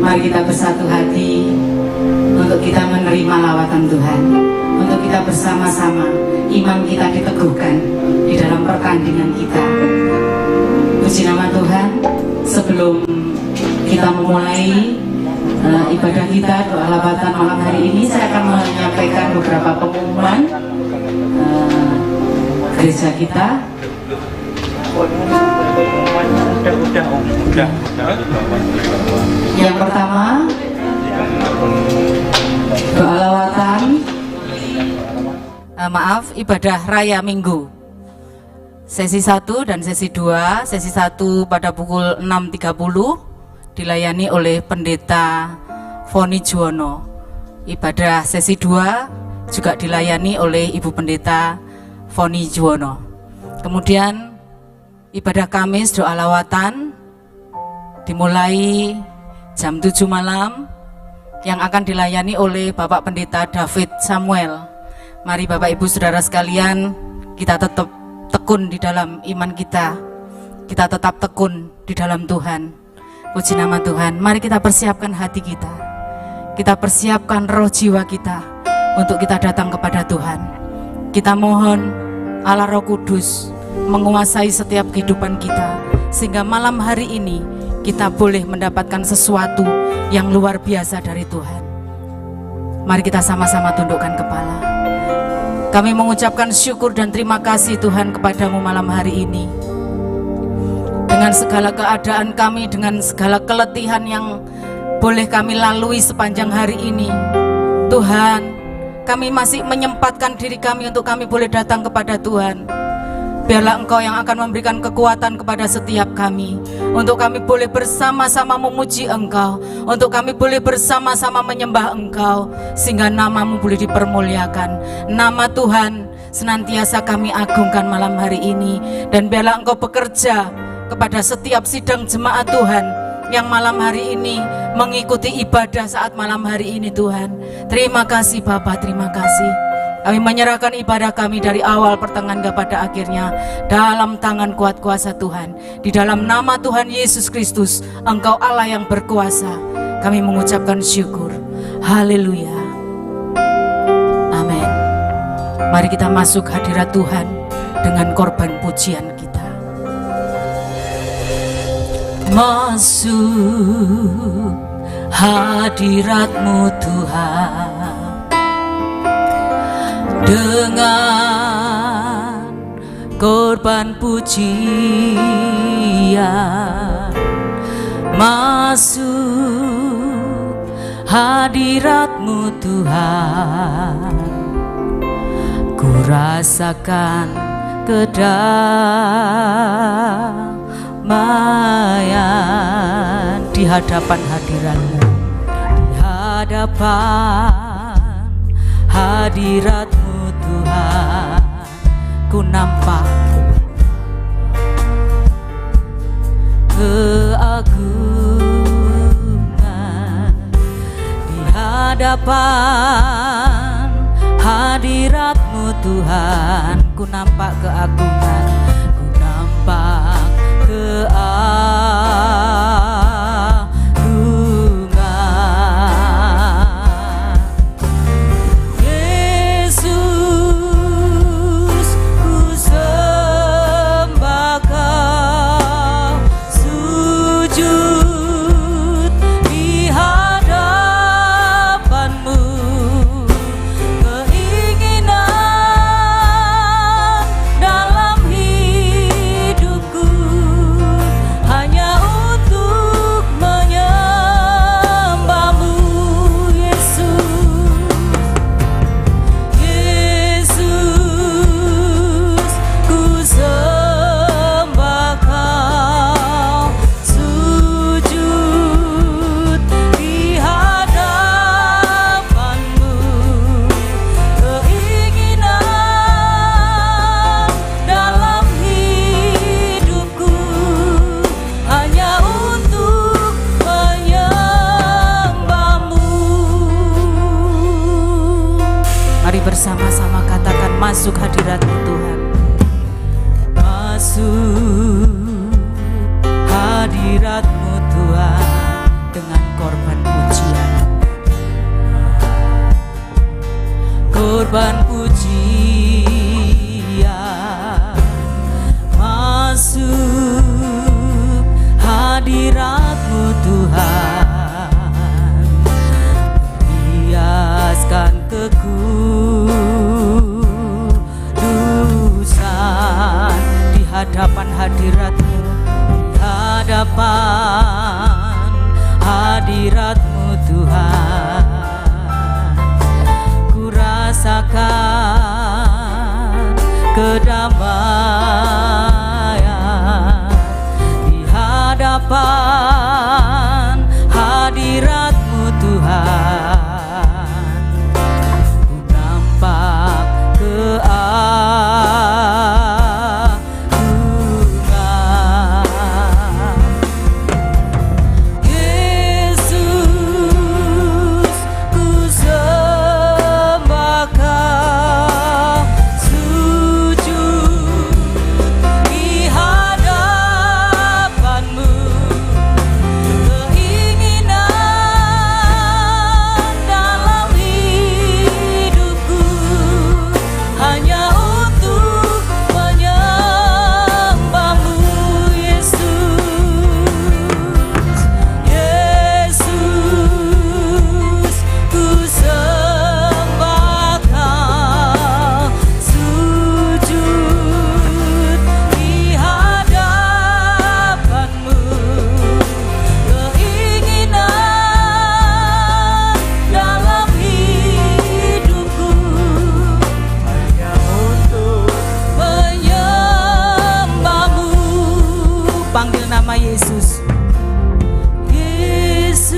Mari kita bersatu hati untuk kita menerima lawatan Tuhan, untuk kita bersama-sama iman kita diteguhkan di dalam pertandingan kita. Puji nama Tuhan. Sebelum kita memulai ibadah kita, doa lawatan malam hari ini, saya akan menyampaikan beberapa pengumuman gereja kita. Yang pertama, doa lawatan ibadah raya Minggu sesi 1 dan sesi 2. Sesi 1 pada pukul 6.30 dilayani oleh Pendeta Foni Juwono. Ibadah sesi 2 juga dilayani oleh Ibu Pendeta Foni Juwono. Kemudian ibadah Kamis doa lawatan dimulai jam 7 malam yang akan dilayani oleh Bapak Pendeta David Samuel. Mari Bapak Ibu Saudara sekalian, kita tetap tekun di dalam iman kita tetap tekun di dalam Tuhan. Puji nama Tuhan. Mari kita persiapkan hati kita persiapkan roh jiwa kita untuk kita datang kepada Tuhan. Kita mohon Allah Roh Kudus menguasai setiap kehidupan kita, sehingga malam hari ini kita boleh mendapatkan sesuatu yang luar biasa dari Tuhan. Mari kita sama-sama tundukkan kepala. Kami mengucapkan syukur dan terima kasih Tuhan kepadamu malam hari ini. Dengan segala keadaan kami, dengan segala keletihan yang boleh kami lalui sepanjang hari ini, Tuhan, kami masih menyempatkan diri kami untuk kami boleh datang kepada Tuhan. Biarlah Engkau yang akan memberikan kekuatan kepada setiap kami, untuk kami boleh bersama-sama memuji Engkau, untuk kami boleh bersama-sama menyembah Engkau, sehingga namamu boleh dipermuliakan. Nama Tuhan senantiasa kami agungkan malam hari ini. Dan biarlah Engkau bekerja kepada setiap sidang jemaat Tuhan yang malam hari ini mengikuti ibadah saat malam hari ini Tuhan. Terima kasih Bapa, terima kasih. Kami menyerahkan ibadah kami dari awal pertengahan kepada akhirnya dalam tangan kuat kuasa Tuhan. Di dalam nama Tuhan Yesus Kristus, Engkau Allah yang berkuasa. Kami mengucapkan syukur. Haleluya. Amin. Mari kita masuk hadirat Tuhan dengan korban pujian kita. Masuk hadirat-Mu Tuhan dengan korban pujian. Masuk hadirat-Mu Tuhan, ku rasakan kedamaian di hadapan hadirat-Mu, di hadapan hadirat-Mu Tuhan. Ku nampak keagungan di hadapan hadirat-Mu Tuhan. Ku nampak keagungan, ku nampak bersama-sama katakan, masuk hadirat-Mu Tuhan. Masuk hadirat-Mu Tuhan dengan korban korban pujian masuk hadirat-Mu Tuhan, hiaskan kekudusan di hadapan hadirat-Mu, di hadapan hadirat-Mu Tuhan. Ku rasakan kedamaian di hadapan hadirat-Mu Tuhan. Ku nampak keagungan Yesus, ku sembah Kau, sujud di hadapan-Mu. Keinginan dalam hidupku hanya untuk menyembah-Mu, Yesus. Yesus, ku sembah Kau, sujud di hadapan-Mu. Keinginan dalam hidupku hanya untuk menyembah-Mu. Panggil nama Yesus. Yesus,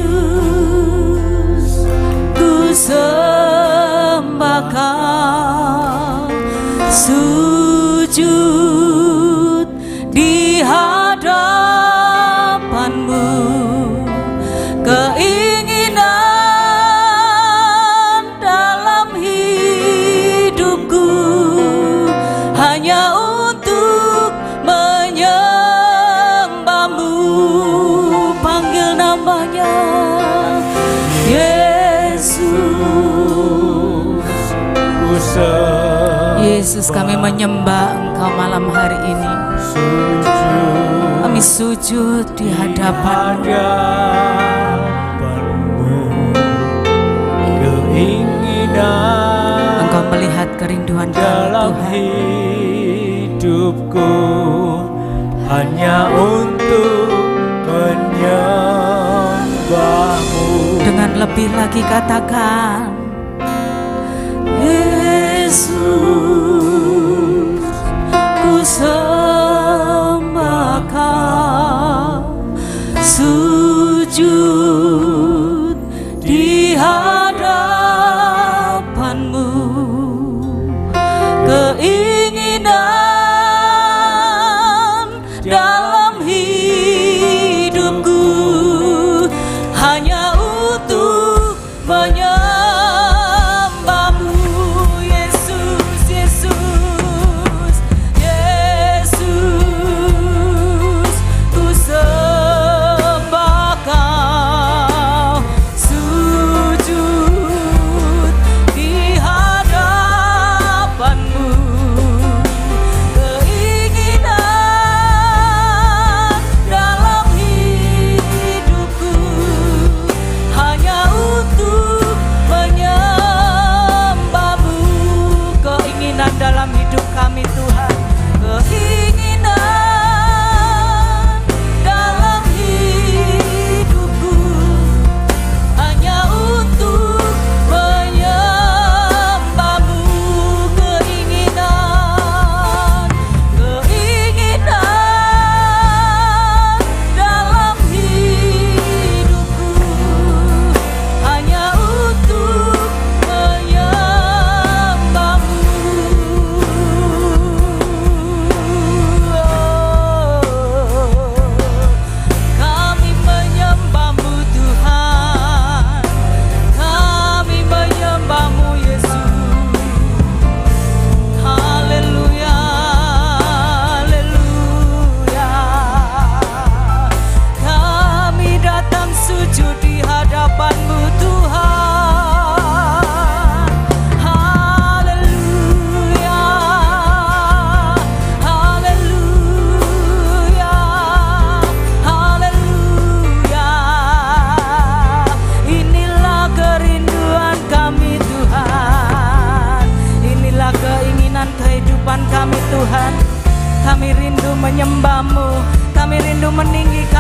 ku sembah Kau, sujud di hadapan-Mu. Keinginan dalam hidupku hanya untuk menyembah-Mu. Panggil namanya Yesus. Ku sembah Yesus, kami menyembah Engkau malam hari ini. sujud Kami sujud di hadapan-Mu. hadapan-Mu. Keinginan Engkau melihat kerinduan kami, dalam Tuhan. hidupku hanya untuk menyembah-Mu. Dengan lebih lagi katakan, Yesus, ku sembah Kau, sujud di hadapan-Mu. Keinginan dalam hidupku hanya untuk menyembah-Mu.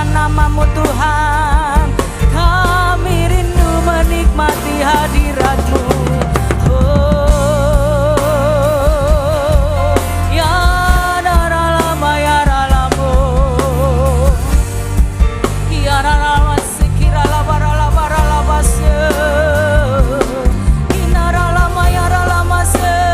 mengagungkan nama-Mu Tuhan. Kami rindu menikmati hadirat-Mu. Oh, ya daralama ya ralamo, ya ralama sekira labara labara labase, inaralama ya ralama se.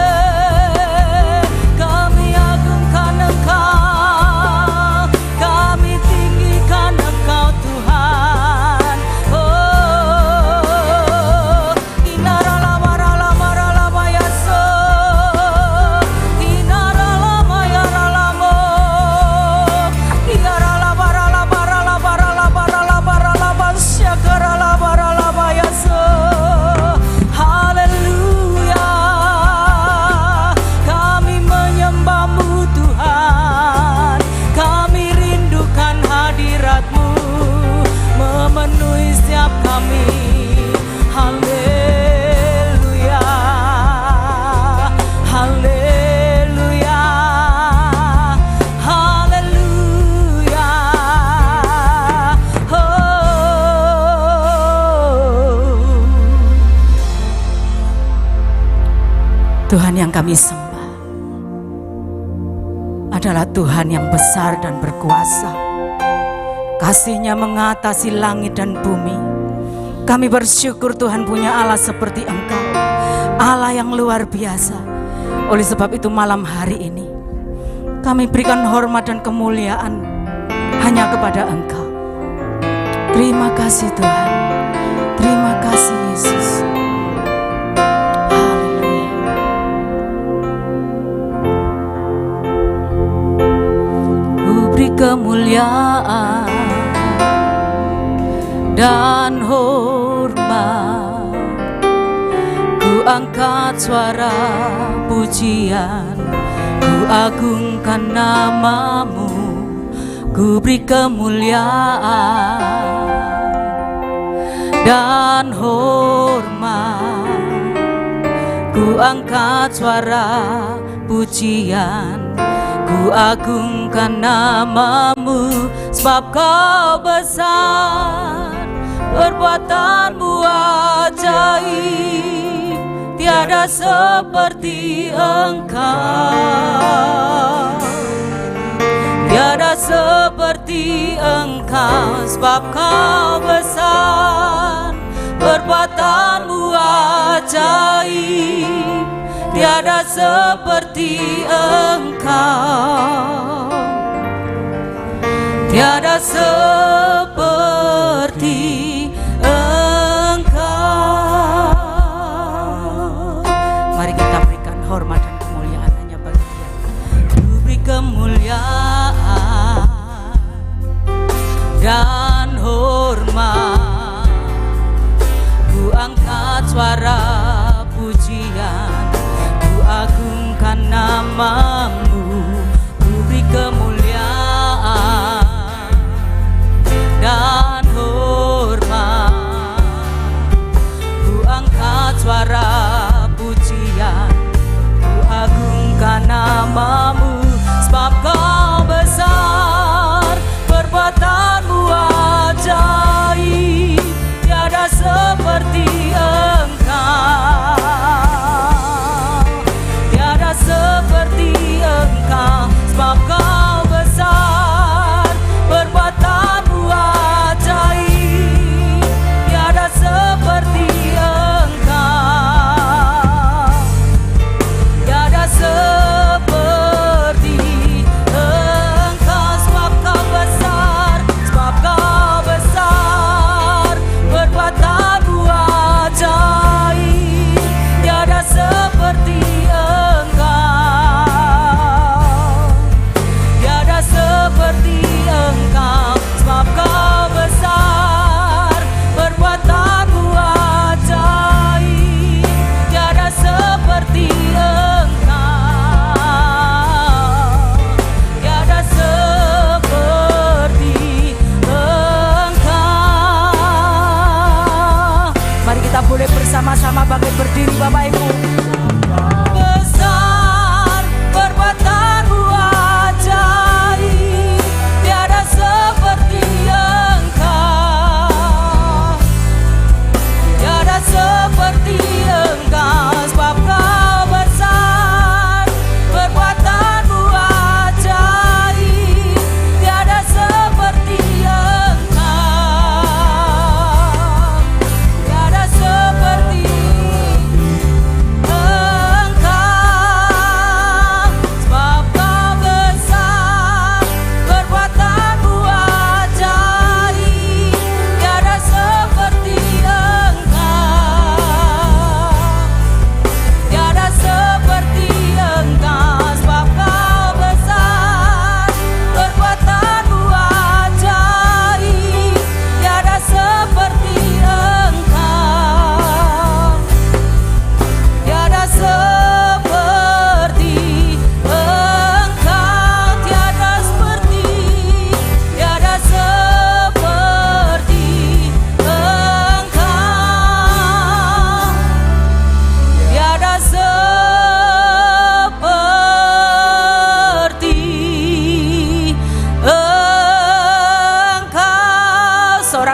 Kami agungkan Engkau, kami tinggikan Engkau Tuhan. Oh, inaralama ralama ralama ya so, inaralama ya ralamo, inaralama ralama ralama ralama ralama ralama syakara ralama ralama ya so. Haleluya, kami menyembah-Mu Tuhan, kami rindukan hadirat-Mu memenuhi setiap kami. Haleluya, haleluya, haleluya. Oh, Tuhan yang kami sembah adalah Tuhan yang besar dan berkuasa. Kasih-Nya mengatasi langit dan bumi. Kami bersyukur Tuhan punya Allah seperti Engkau, Allah yang luar biasa. Oleh sebab itu malam hari ini kami berikan hormat dan kemuliaan hanya kepada Engkau. Terima kasih Tuhan, terima kasih Yesus. Haleluya. Ku beri kemuliaan dan hormat, ku angkat suara pujian, ku agungkan nama-Mu, ku beri kemuliaan dan hormat, ku angkat suara pujian, ku agungkan nama-Mu, sebab Kau besar, perbuatan-Mu ajaib, tiada seperti Engkau, tiada seperti Engkau, sebab Kau besar, perbuatan-Mu ajaib, tiada seperti Engkau, tiada seperti Engkau. Mari kita berikan hormat dan kemuliaan hanya bagi Dia. Ku beri kemuliaan dan hormat, ku angkat suara pujian, ku agungkan nama-Mu, ku beri kemuliaan dan hormat, ku angkat suara pujian, ku agungkan nama-Mu, sebab Kau besar, perbuatan-Mu ajaib, tiada seperti Engkau, tiada seperti Engkau, sebab Kau besar, perbuatan-Mu ajaib, tiada seperti Engkau, tiada seperti Engkau, sebab Kau besar, sebab Kau besar, perbuatan-Mu ajaib, tiada seperti Engkau, tiada seperti Engkau, sebab Kau besar, perbuatan-Mu ajaib, tiada seperti Engkau, tiada seperti Engkau. Mari kita boleh bersama-sama bangkit berdiri Bapak Ibu. Besar, perbuatan-Mu ajaib, tiada seperti Engkau.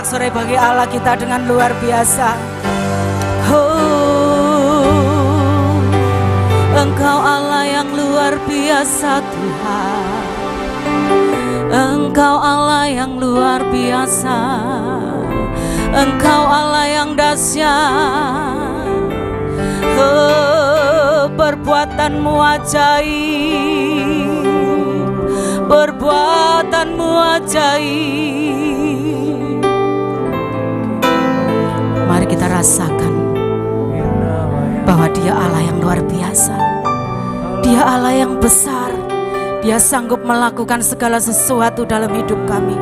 bersorak-sorai bagi Allah kita dengan luar biasa. Engkau Allah yang luar biasa Tuhan. Engkau Allah yang luar biasa. Engkau Allah yang dahsyat. Perbuatanmu ajaib. Perbuatanmu ajaib. Mari kita rasakan bahwa Dia Allah yang luar biasa. Dia Allah yang besar. Dia sanggup melakukan segala sesuatu dalam hidup kami.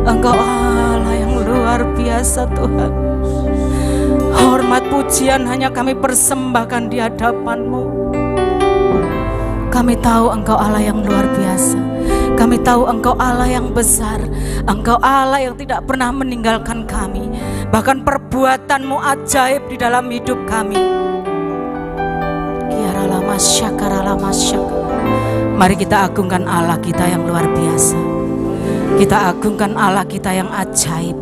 Engkau Allah yang luar biasa Tuhan. Hormat pujian hanya kami persembahkan di hadapan-Mu. Kami tahu Engkau Allah yang luar biasa. Kami tahu Engkau Allah yang besar. Engkau Allah yang tidak pernah meninggalkan kami. Bahkan perbuatan-Mu ajaib di dalam hidup kami. Mari kita agungkan Allah kita yang luar biasa. Kita agungkan Allah kita yang ajaib.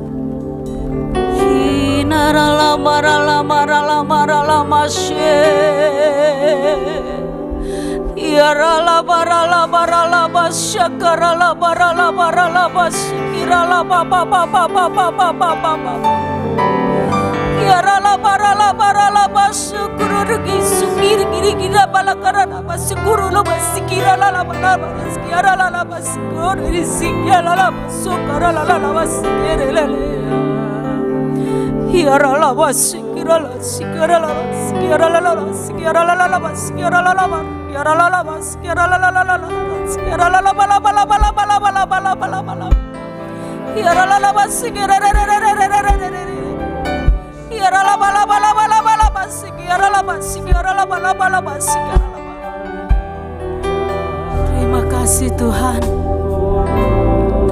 Terima kasih Tuhan.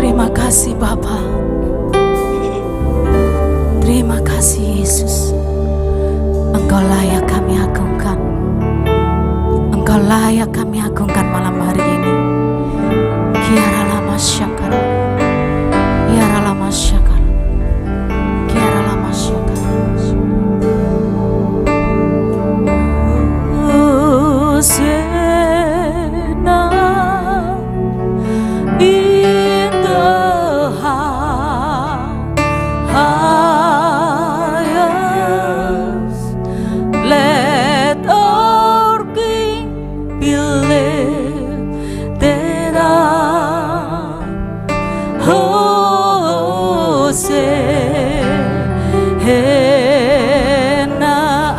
Terima kasih Bapa. Terima kasih Yesus. Engkau layak kami agungkan. Engkau layak kami agungkan malam hari ini. Kiara lama syakar. Kiara lama syakar. Kiara lama syakar.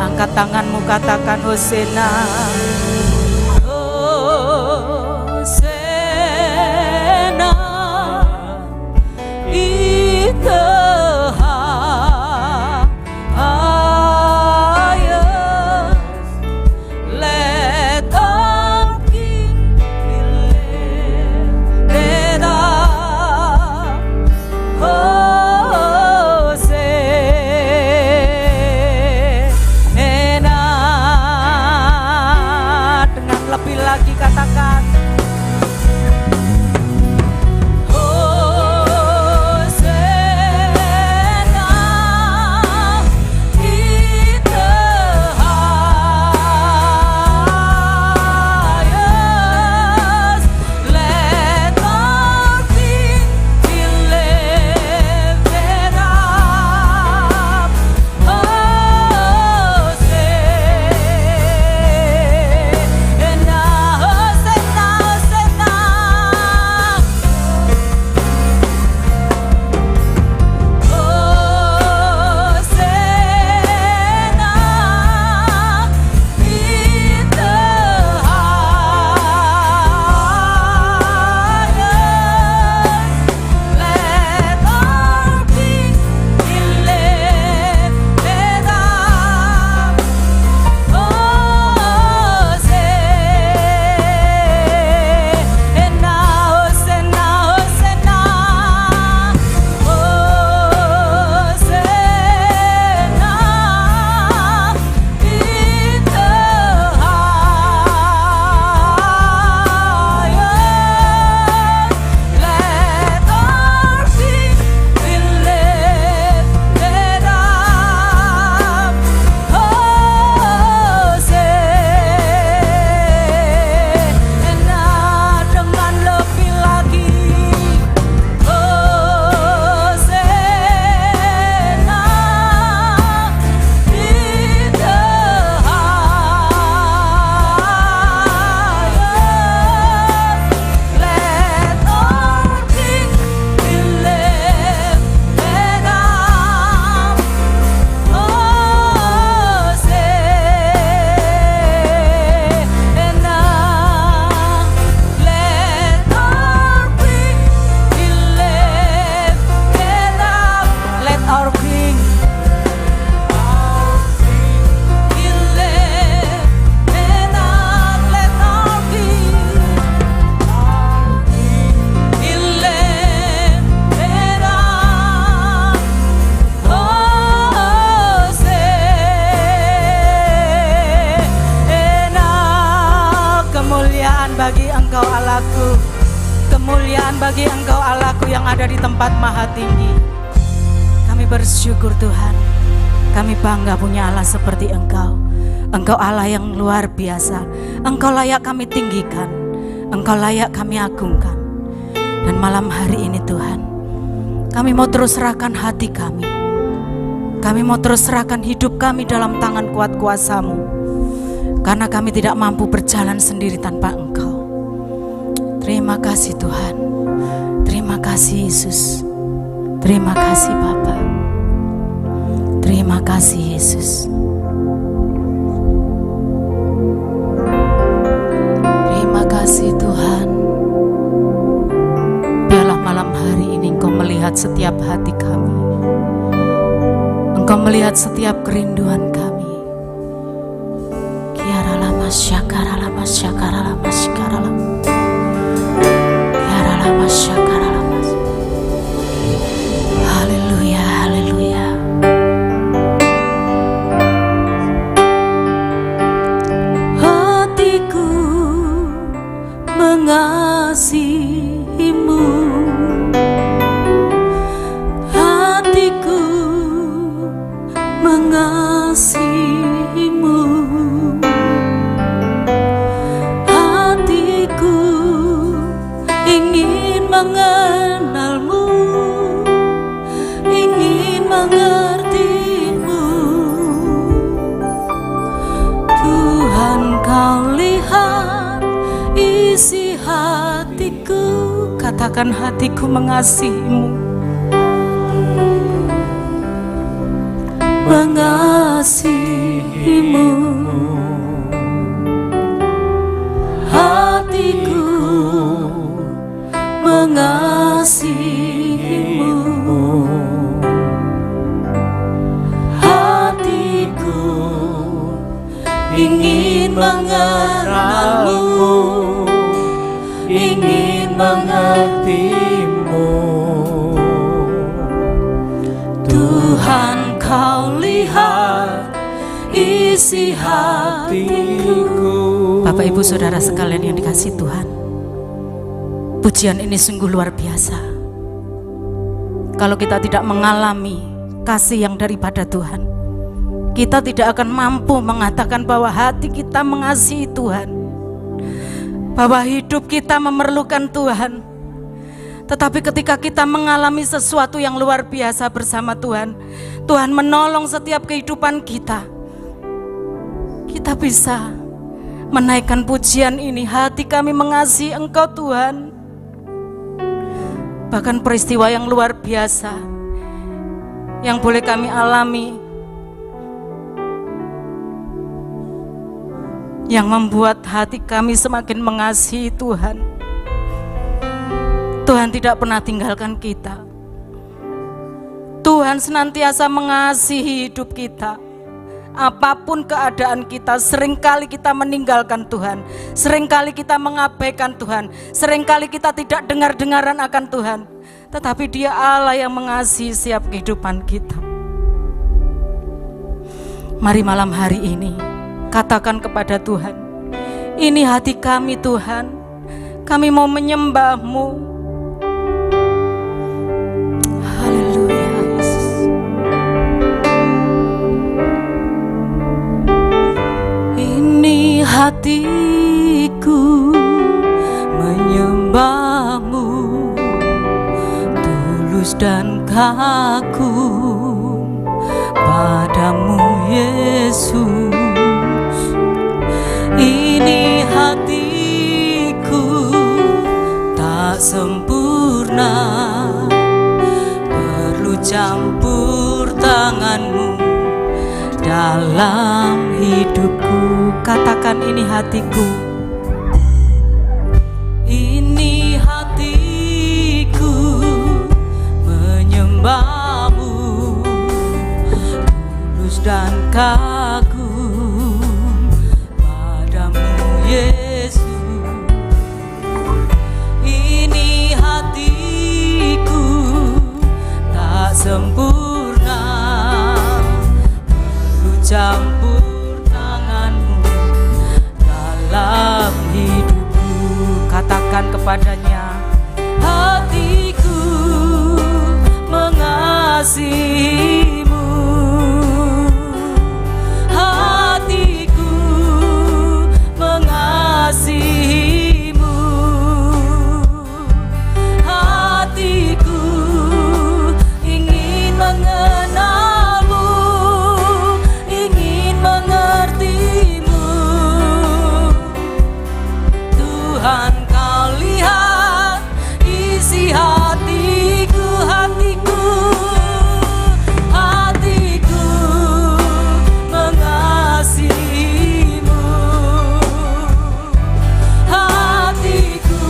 Angkat tanganmu, katakan Hosena. Hosena itaha ayas let our King be lifted up. Hosena kemuliaan bagi Engkau Allahku. Kemuliaan bagi Engkau Allahku yang ada di tempat maha tinggi. Kami bersyukur Tuhan. Kami bangga punya Allah seperti Engkau. Engkau Allah yang luar biasa. Engkau layak kami tinggikan. Engkau layak kami agungkan. Dan malam hari ini Tuhan, kami mau terus serahkan hati kami. Kami mau terus serahkan hidup kami dalam tangan kuat kuasa-Mu. Karena kami tidak mampu berjalan sendiri tanpa Engkau. Terima kasih Tuhan. Terima kasih Yesus. Terima kasih Bapa. Terima kasih Yesus. Terima kasih Tuhan. Biarlah malam hari ini Engkau melihat setiap hati kami. Engkau melihat setiap kerinduan kami. Kiara lama syakara lama syakara lama syakara lama. Kiara lama syakara lama. Haleluya, haleluya. Hatiku mengasihimu. Hatiku mengasihimu. Hatiku ingin mengenalmu, ingin mengertimu. Tuhan, Kau lihat isi hatiku. Katakan, hatiku mengasihimu. Mengasihimu. Hatiku mengasihimu. Hatiku ingin mengenalmu, ingin mengertimu. Tuhan, Kau lihat isi hatiku. Bapak Ibu Saudara sekalian yang dikasihi Tuhan, pujian ini sungguh luar biasa. Kalau kita tidak mengalami kasih yang daripada Tuhan, kita tidak akan mampu mengatakan bahwa hati kita mengasihi Tuhan, bahwa hidup kita memerlukan Tuhan. Tetapi ketika kita mengalami sesuatu yang luar biasa bersama Tuhan, Tuhan menolong setiap kehidupan kita, kita bisa menaikkan pujian ini. Hati kami mengasihi Engkau Tuhan. Bahkan peristiwa yang luar biasa yang boleh kami alami, yang membuat hati kami semakin mengasihi Tuhan. Tuhan tidak pernah tinggalkan kita. Tuhan senantiasa mengasihi hidup kita. Apapun keadaan kita, seringkali kita meninggalkan Tuhan, seringkali kita mengabaikan Tuhan, seringkali kita tidak dengar-dengaran akan Tuhan. Tetapi Dia Allah yang mengasihi setiap kehidupan kita. Mari malam hari ini katakan kepada Tuhan, ini hati kami Tuhan, kami mau menyembah-Mu. Haleluya Yesus. Ini hatiku menyembah-Mu, tulus dan kagum padamu Yesus. Ini hatiku tak sempurna, perlu campur tangan-Mu dalam hidupku. Katakan, ini hatiku. Ini hatiku menyembah-Mu, tulus dan kagum padamu Yesus. Ini hatiku tak sempurna, perlu campur tangan-Mu dalam hidupku. berikan kepadanya. Hatiku mengasihimu, hatiku mengasihimu, hatiku ingin mengenalmu, ingin mengertimu. Tuhan, kau lihat isi hatiku, hatiku, hatiku mengasihimu, hatiku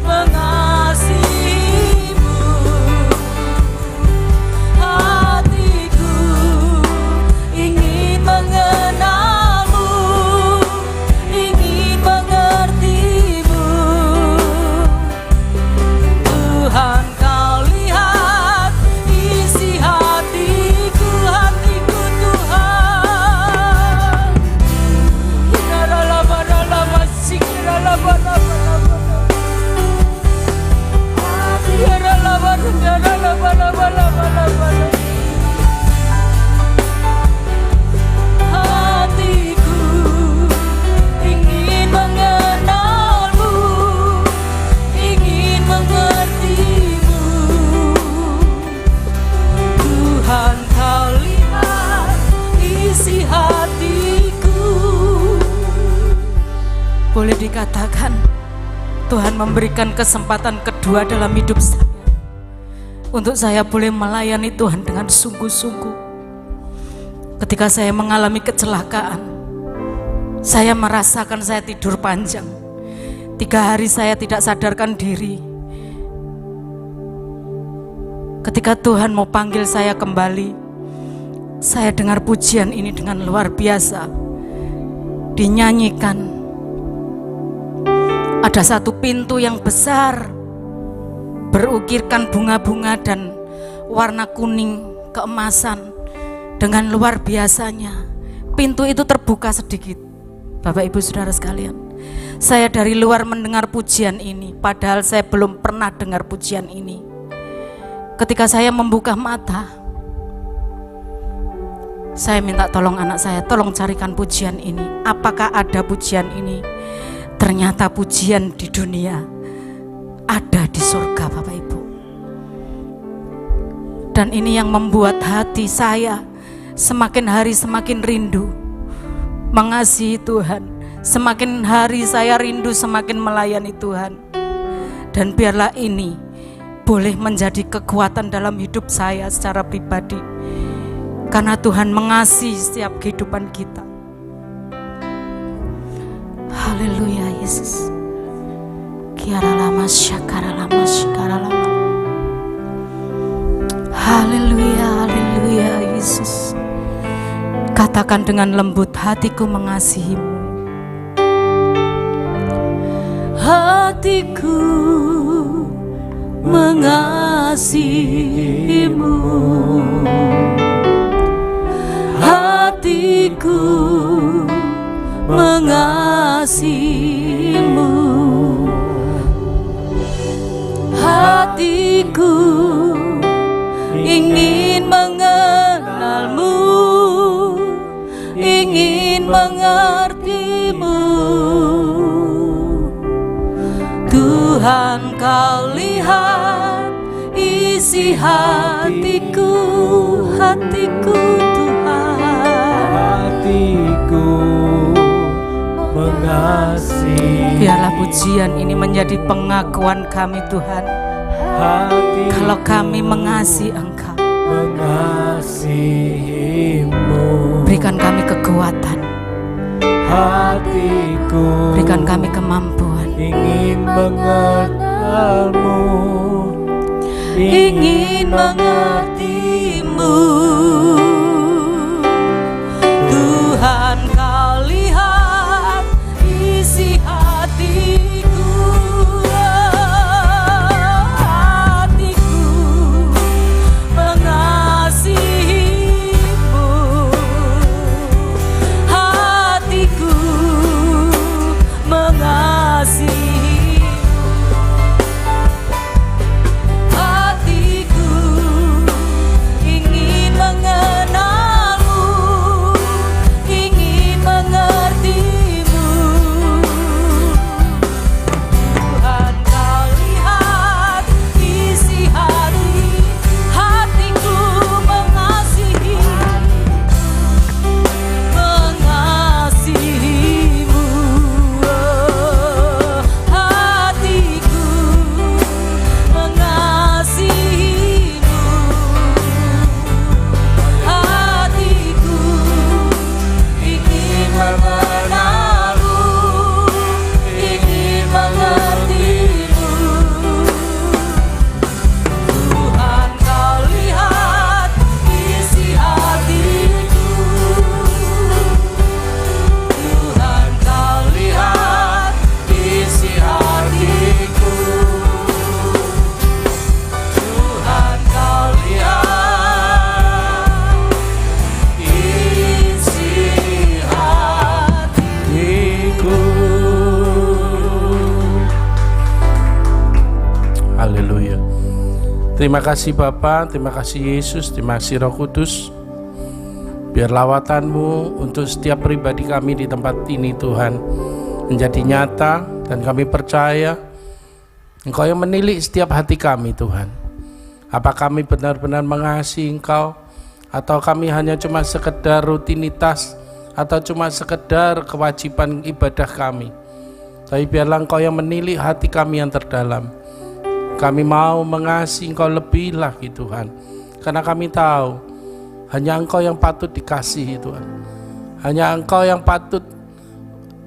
mengasihimu, hatiku ingin mengenalmu, ingin mengertimu. Tuhan, kau lihat isi hatiku, hatiku Tuhan. Hatiku ingin mengenalmu, ingin mengertimu. Tuhan, kau lihat isi hatiku. Boleh dikatakan Tuhan memberikan kesempatan kedua dalam hidup saya, untuk saya boleh melayani Tuhan dengan sungguh-sungguh. Ketika saya mengalami kecelakaan, saya merasakan saya tidur panjang. 3 hari saya tidak sadarkan diri. Ketika Tuhan mau panggil saya kembali, saya dengar pujian ini dengan luar biasa dinyanyikan. Ada satu pintu yang besar, berukirkan bunga-bunga dan warna kuning keemasan. Dengan luar biasanya, pintu itu terbuka sedikit. Bapak Ibu Saudara sekalian, saya dari luar mendengar pujian ini, padahal saya belum pernah dengar pujian ini. Ketika saya membuka mata, saya minta tolong anak saya, tolong carikan pujian ini. Apakah ada pujian ini? Ternyata pujian di dunia ada di surga, Bapak Ibu. Dan ini yang membuat hati saya semakin hari semakin rindu mengasihi Tuhan. Semakin hari saya rindu semakin melayani Tuhan. Dan biarlah ini boleh menjadi kekuatan dalam hidup saya secara pribadi, karena Tuhan mengasihi setiap kehidupan kita. Haleluya Yesus. Kiara lama syakara lama syakara lama. Haleluya, haleluya Yesus. Katakan dengan lembut, hatiku mengasihimu. Hatiku mengasihimu, hatiku mengasihimu, hatiku ingin mengenalmu, ingin mengertimu. Tuhan, kau lihat isi hatiku, hatiku Tuhan. Hatiku mengasihi. Biarlah pujian ini menjadi pengakuan kami Tuhan, Hatiku kalau kami mengasihi Engkau. mengasihimu. Berikan kami kekuatan, Hatiku berikan kami kemampuan, ingin mengenalmu, ingin mengertimu. Tuhan, kau lihat isi hatiku, hatiku mengasihimu, hatiku mengasihimu. Terima kasih Bapa, terima kasih Yesus, terima kasih Roh Kudus. Biar lawatan-Mu untuk setiap pribadi kami di tempat ini Tuhan menjadi nyata, dan kami percaya Engkau yang menilik setiap hati kami Tuhan. Apa kami benar-benar mengasihi Engkau, atau kami hanya cuma sekedar rutinitas, atau cuma sekedar kewajiban ibadah kami. Tapi biarlah Engkau yang menilik hati kami yang terdalam. Kami mau mengasihi Engkau lebih lagi Tuhan, karena kami tahu hanya Engkau yang patut dikasihi Tuhan. Hanya Engkau yang patut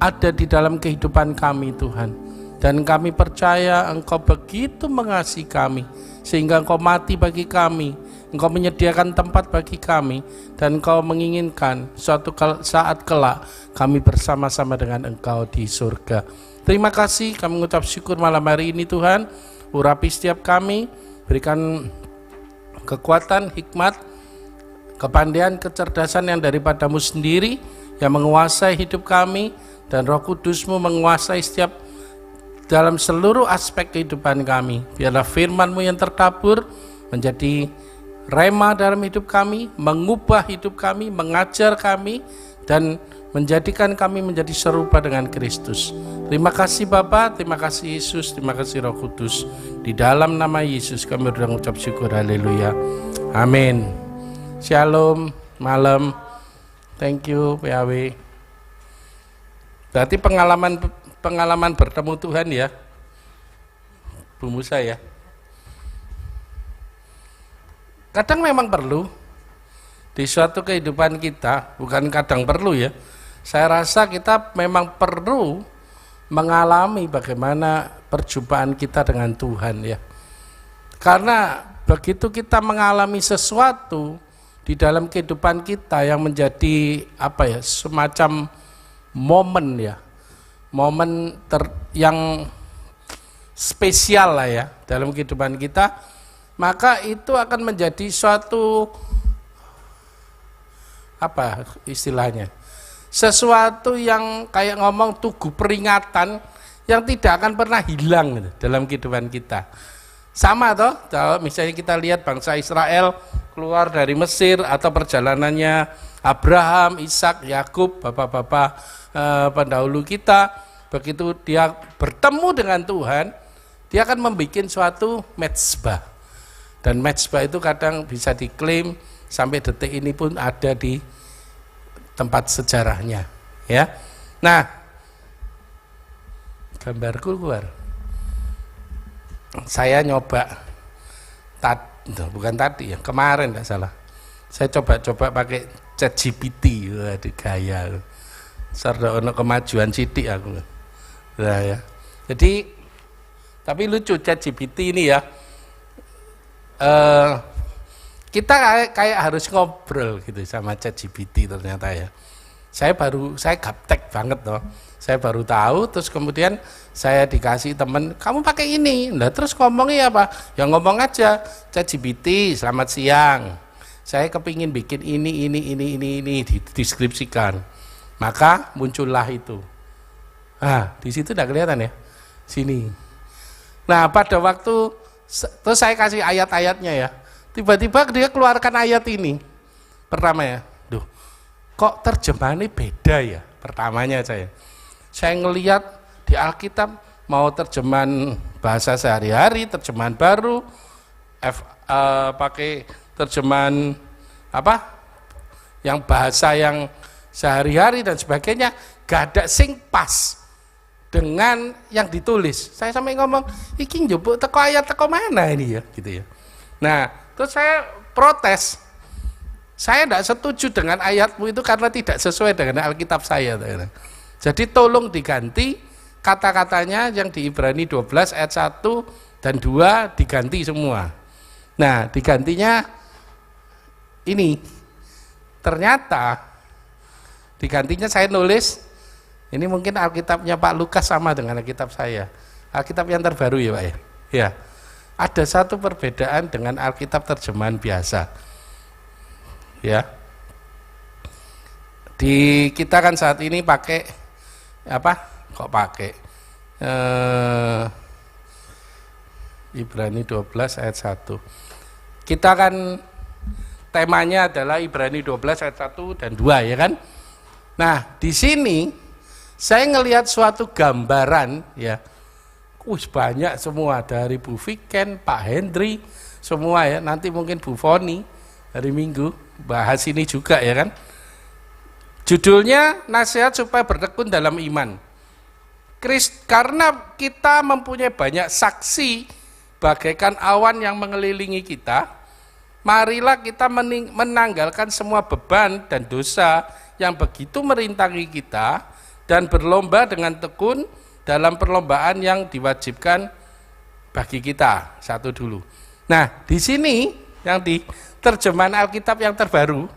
ada di dalam kehidupan kami Tuhan. Dan kami percaya Engkau begitu mengasihi kami, sehingga Engkau mati bagi kami, Engkau menyediakan tempat bagi kami, dan Engkau menginginkan suatu saat kelak kami bersama-sama dengan Engkau di surga. Terima kasih, kami mengucap syukur malam hari ini Tuhan. Urapi setiap kami, berikan kekuatan, hikmat, kepandaian, kecerdasan yang daripada-Mu sendiri, yang menguasai hidup kami, dan Roh Kudus-Mu menguasai setiap dalam seluruh aspek kehidupan kami. Biarlah firman-Mu yang tertabur menjadi rema dalam hidup kami, mengubah hidup kami, mengajar kami, dan menjadikan kami menjadi serupa dengan Kristus. Terima kasih Bapa, terima kasih Yesus, terima kasih Roh Kudus. Di dalam nama Yesus kami sudah mengucap syukur, haleluya, amin. Shalom, malam. Thank you PAW. Berarti pengalaman bertemu Tuhan ya, Bu Musa ya. Kadang memang perlu di suatu kehidupan kita, bukan kadang perlu ya. Saya rasa kita memang perlu mengalami bagaimana perjumpaan kita dengan Tuhan ya. Karena begitu kita mengalami sesuatu di dalam kehidupan kita yang menjadi semacam momen ya. Momen yang spesial lah ya dalam kehidupan kita, maka itu akan menjadi suatu istilahnya, sesuatu yang kayak ngomong tugu peringatan yang tidak akan pernah hilang gitu, dalam kehidupan kita. Sama toh, kalau misalnya kita lihat bangsa Israel keluar dari Mesir, atau perjalanannya Abraham, Ishak, Yakub, bapak-bapak pendahulu kita, begitu dia bertemu dengan Tuhan, dia akan membuat suatu mezbah. Dan mezbah itu kadang bisa diklaim sampai detik ini pun ada di tempat sejarahnya ya. Nah, gambarku keluar. Saya nyoba bukan tadi ya, kemarin enggak salah. Saya coba pakai ChatGPT, di gaya. Sarda ono kemajuan sidik aku. Nah ya. Jadi tapi lucu ChatGPT ini ya. Kita kayak harus ngobrol gitu sama ChatGPT ternyata ya. Saya gaptek banget loh. Saya baru tahu, terus kemudian saya dikasih temen, kamu pakai ini. Nah, terus ngomongnya apa? Ya ngomong aja, ChatGPT, selamat siang. Saya kepingin bikin ini dideskripsikan. Maka muncullah itu. Di situ udah kelihatan ya. Sini. Nah, pada waktu terus saya kasih ayat-ayatnya ya. Tiba-tiba dia keluarkan ayat ini. Pertama ya. Duh, kok terjemahannya beda ya? Pertamanya saya ngelihat di Alkitab mau terjemahan bahasa sehari-hari, terjemahan baru, pakai terjemahan yang bahasa yang sehari-hari dan sebagainya, gak ada sing pas dengan yang ditulis. Saya sampai ngomong, iki njupuk teko ayat teko mana ini ya, gitu ya. Nah, terus saya protes. Saya tidak setuju dengan ayatmu itu karena tidak sesuai dengan Alkitab saya. Jadi tolong diganti kata-katanya yang di Ibrani 12 ayat 1 dan 2 diganti semua. Nah, digantinya ini. Ternyata digantinya saya nulis, ini mungkin Alkitabnya Pak Lukas sama dengan Alkitab saya. Alkitab yang terbaru ya Pak ya. Ya. Ada satu perbedaan dengan Alkitab terjemahan biasa. Ya. Di kita kan saat ini pakai Ibrani 12 ayat 1. Kita kan temanya adalah Ibrani 12 ayat 1 dan 2 ya kan. Nah di sini saya ngelihat suatu gambaran ya, banyak semua dari Bu Viken, Pak Hendri, semua ya. Nanti mungkin Bu Foni hari Minggu bahas ini juga ya kan. Judulnya nasihat supaya bertekun dalam iman. Karena kita mempunyai banyak saksi bagaikan awan yang mengelilingi kita, marilah kita menanggalkan semua beban dan dosa yang begitu merintangi kita dan berlomba dengan tekun dalam perlombaan yang diwajibkan bagi kita. Satu dulu. Nah, di sini yang di terjemahan Alkitab yang terbaru,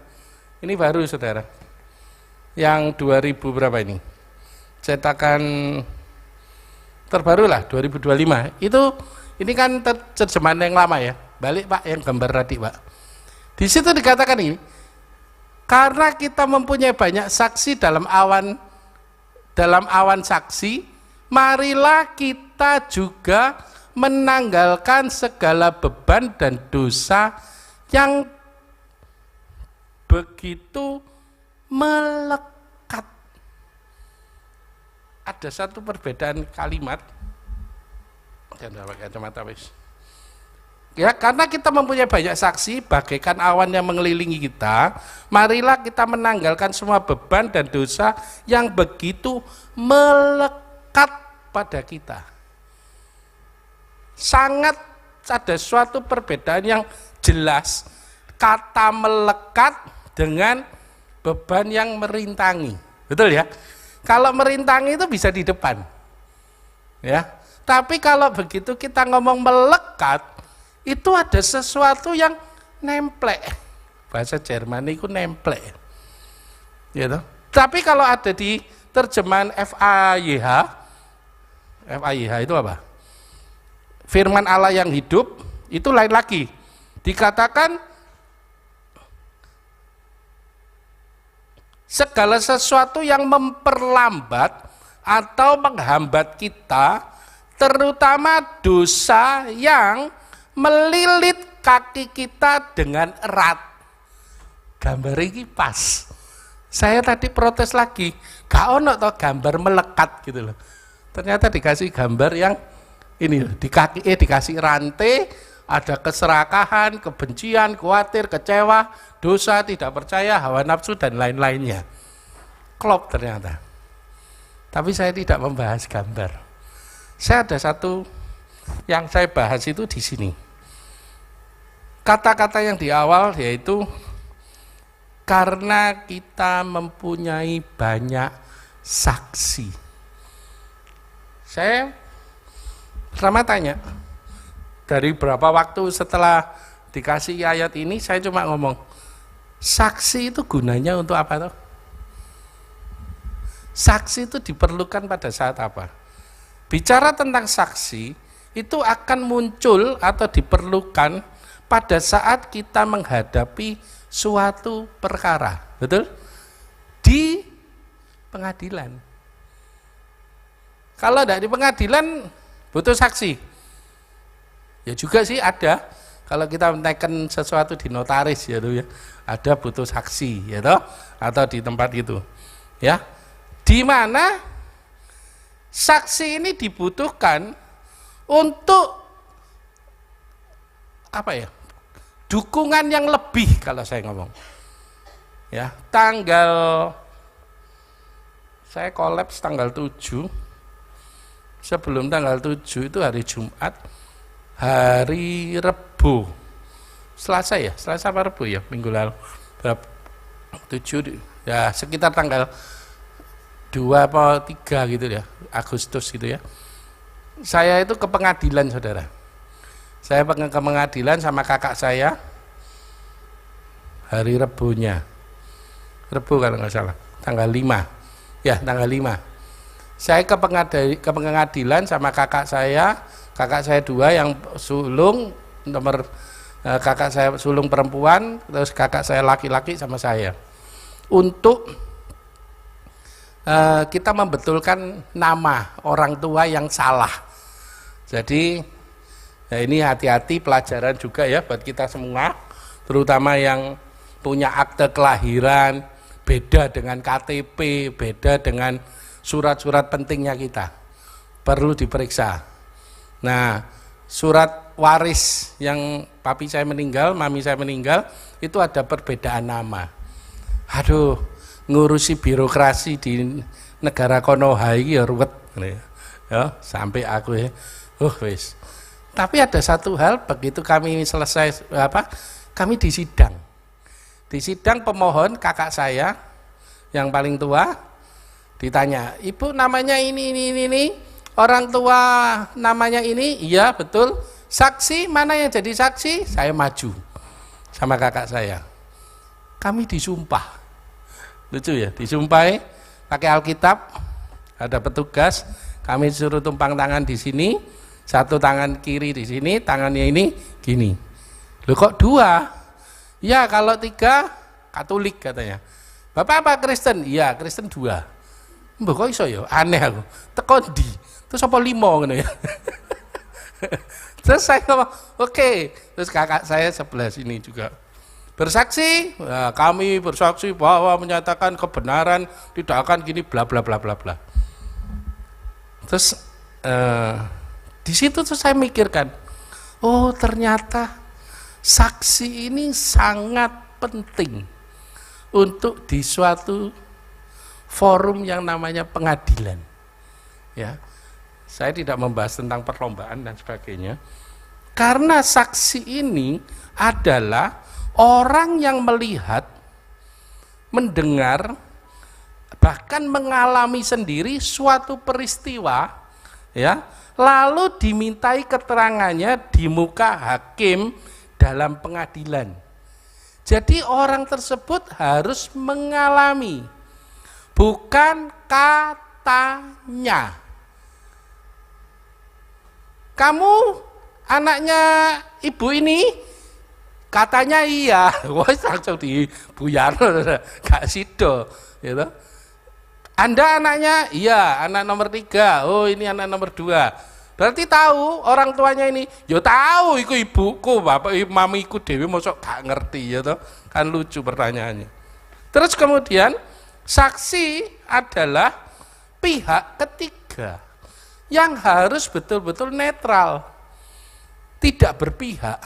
ini baru saudara, yang 2000 berapa ini? Cetakan terbaru lah 2025 itu, ini kan terjemahan yang lama ya. Balik Pak yang gambar tadi Pak, di situ dikatakan ini, karena kita mempunyai banyak saksi dalam awan saksi, marilah kita juga menanggalkan segala beban dan dosa yang begitu melekat. Ada satu perbedaan kalimat, jangan pakai kacamata wis. Ya, karena kita mempunyai banyak saksi bagaikan awan yang mengelilingi kita, marilah kita menanggalkan semua beban dan dosa yang begitu melekat pada kita. Sangat ada suatu perbedaan yang jelas kata melekat dengan beban yang merintangi. Betul ya? Kalau merintangi itu bisa di depan, ya. Tapi kalau begitu kita ngomong melekat, itu ada sesuatu yang nemplek. Bahasa Jerman itu nemplek, gitu. Tapi kalau ada di terjemahan FAYH itu apa? Firman Allah yang hidup, itu lain lagi. Dikatakan segala sesuatu yang memperlambat atau menghambat kita, terutama dosa yang melilit kaki kita dengan erat. Gambar ini pas. Saya tadi protes lagi, gak ono toh gambar melekat gitu loh. Ternyata dikasih gambar yang ini loh, di kaki dikasih rantai, ada keserakahan, kebencian, khawatir, kecewa, dosa, tidak percaya, hawa nafsu, dan lain-lainnya. Klop ternyata. Tapi saya tidak membahas gambar. Saya ada satu yang saya bahas itu di sini. Kata-kata yang di awal yaitu karena kita mempunyai banyak saksi. Saya pertama tanya, dari berapa waktu setelah dikasih ayat ini, saya cuma ngomong, saksi itu gunanya untuk apa toh? Saksi itu diperlukan pada saat apa? Bicara tentang saksi, itu akan muncul atau diperlukan pada saat kita menghadapi suatu perkara, betul? Di pengadilan. Kalau tidak di pengadilan, butuh saksi. Ya juga sih ada. Kalau kita menaikkan sesuatu di notaris ya tuh ya, ada butuh saksi ya toh, atau di tempat itu. Ya. Di mana saksi ini dibutuhkan untuk apa ya? Dukungan yang lebih kalau saya ngomong. Ya, saya kolaps tanggal 7. Sebelum tanggal 7 itu hari Jumat, hari Rebo, Selasa ya, Selasa apa Rebo ya, minggu lalu, 7 ya, sekitar tanggal 2 atau 3 gitu ya, Agustus gitu ya. Saya itu ke pengadilan saudara. Saya ke pengadilan sama kakak saya hari Rebonya, Rebo kalau nggak salah, tanggal 5 ya, tanggal 5. Saya ke pengadilan sama kakak saya 2 yang sulung, nomor kakak saya sulung perempuan, terus kakak saya laki-laki sama saya, untuk kita membetulkan nama orang tua yang salah. Jadi Nah, ini hati-hati pelajaran juga ya buat kita semua, terutama yang punya akte kelahiran, beda dengan KTP, beda dengan surat-surat pentingnya kita. Perlu diperiksa. Nah, surat waris yang papi saya meninggal, mami saya meninggal, itu ada perbedaan nama. Aduh, ngurusi birokrasi di negara Konoha iki ya ruwet. Ya, sampai aku ya, wis. Tapi ada satu hal, begitu kami selesai kami di sidang. Di sidang pemohon kakak saya yang paling tua ditanya, "Ibu namanya ini. Orang tua namanya ini?" "Iya, betul." "Saksi, mana yang jadi saksi?" Saya maju sama kakak saya. Kami disumpah. Lucu ya, disumpahi pakai Alkitab, ada petugas, kami suruh tumpang tangan di sini, satu tangan kiri di sini, tangannya ini gini. Loh kok dua? Ya kalau tiga Katolik katanya. "Bapak apa Kristen?" "Iya, Kristen 2. Mbak kok iso ya? Aneh aku. Teko ndi? Terus apa 5 ngono ya? Terus saya ngomong, "Oke." Terus kakak saya sebelah sini juga bersaksi, nah, kami bersaksi bahwa menyatakan kebenaran, tidak akan gini bla bla bla bla bla. Terus di situ tuh saya mikirkan, oh ternyata saksi ini sangat penting untuk di suatu forum yang namanya pengadilan. Ya, saya tidak membahas tentang perlombaan dan sebagainya, karena saksi ini adalah orang yang melihat, mendengar, bahkan mengalami sendiri suatu peristiwa, ya, lalu dimintai keterangannya di muka hakim dalam pengadilan. Jadi orang tersebut harus mengalami, bukan katanya. "Kamu anaknya ibu ini?" "Katanya iya." Wah, langsung dibuyar, gak sido, gitu. "Anda anaknya?" "Iya, anak nomor 3. "Oh, ini anak nomor 2. Berarti tahu orang tuanya ini?" "Ya tahu, iku ibuku, bapak mamiku dewi, mosok gak ngerti," ya toh. Kan lucu pertanyaannya. Terus kemudian saksi adalah pihak ketiga yang harus betul-betul netral, tidak berpihak.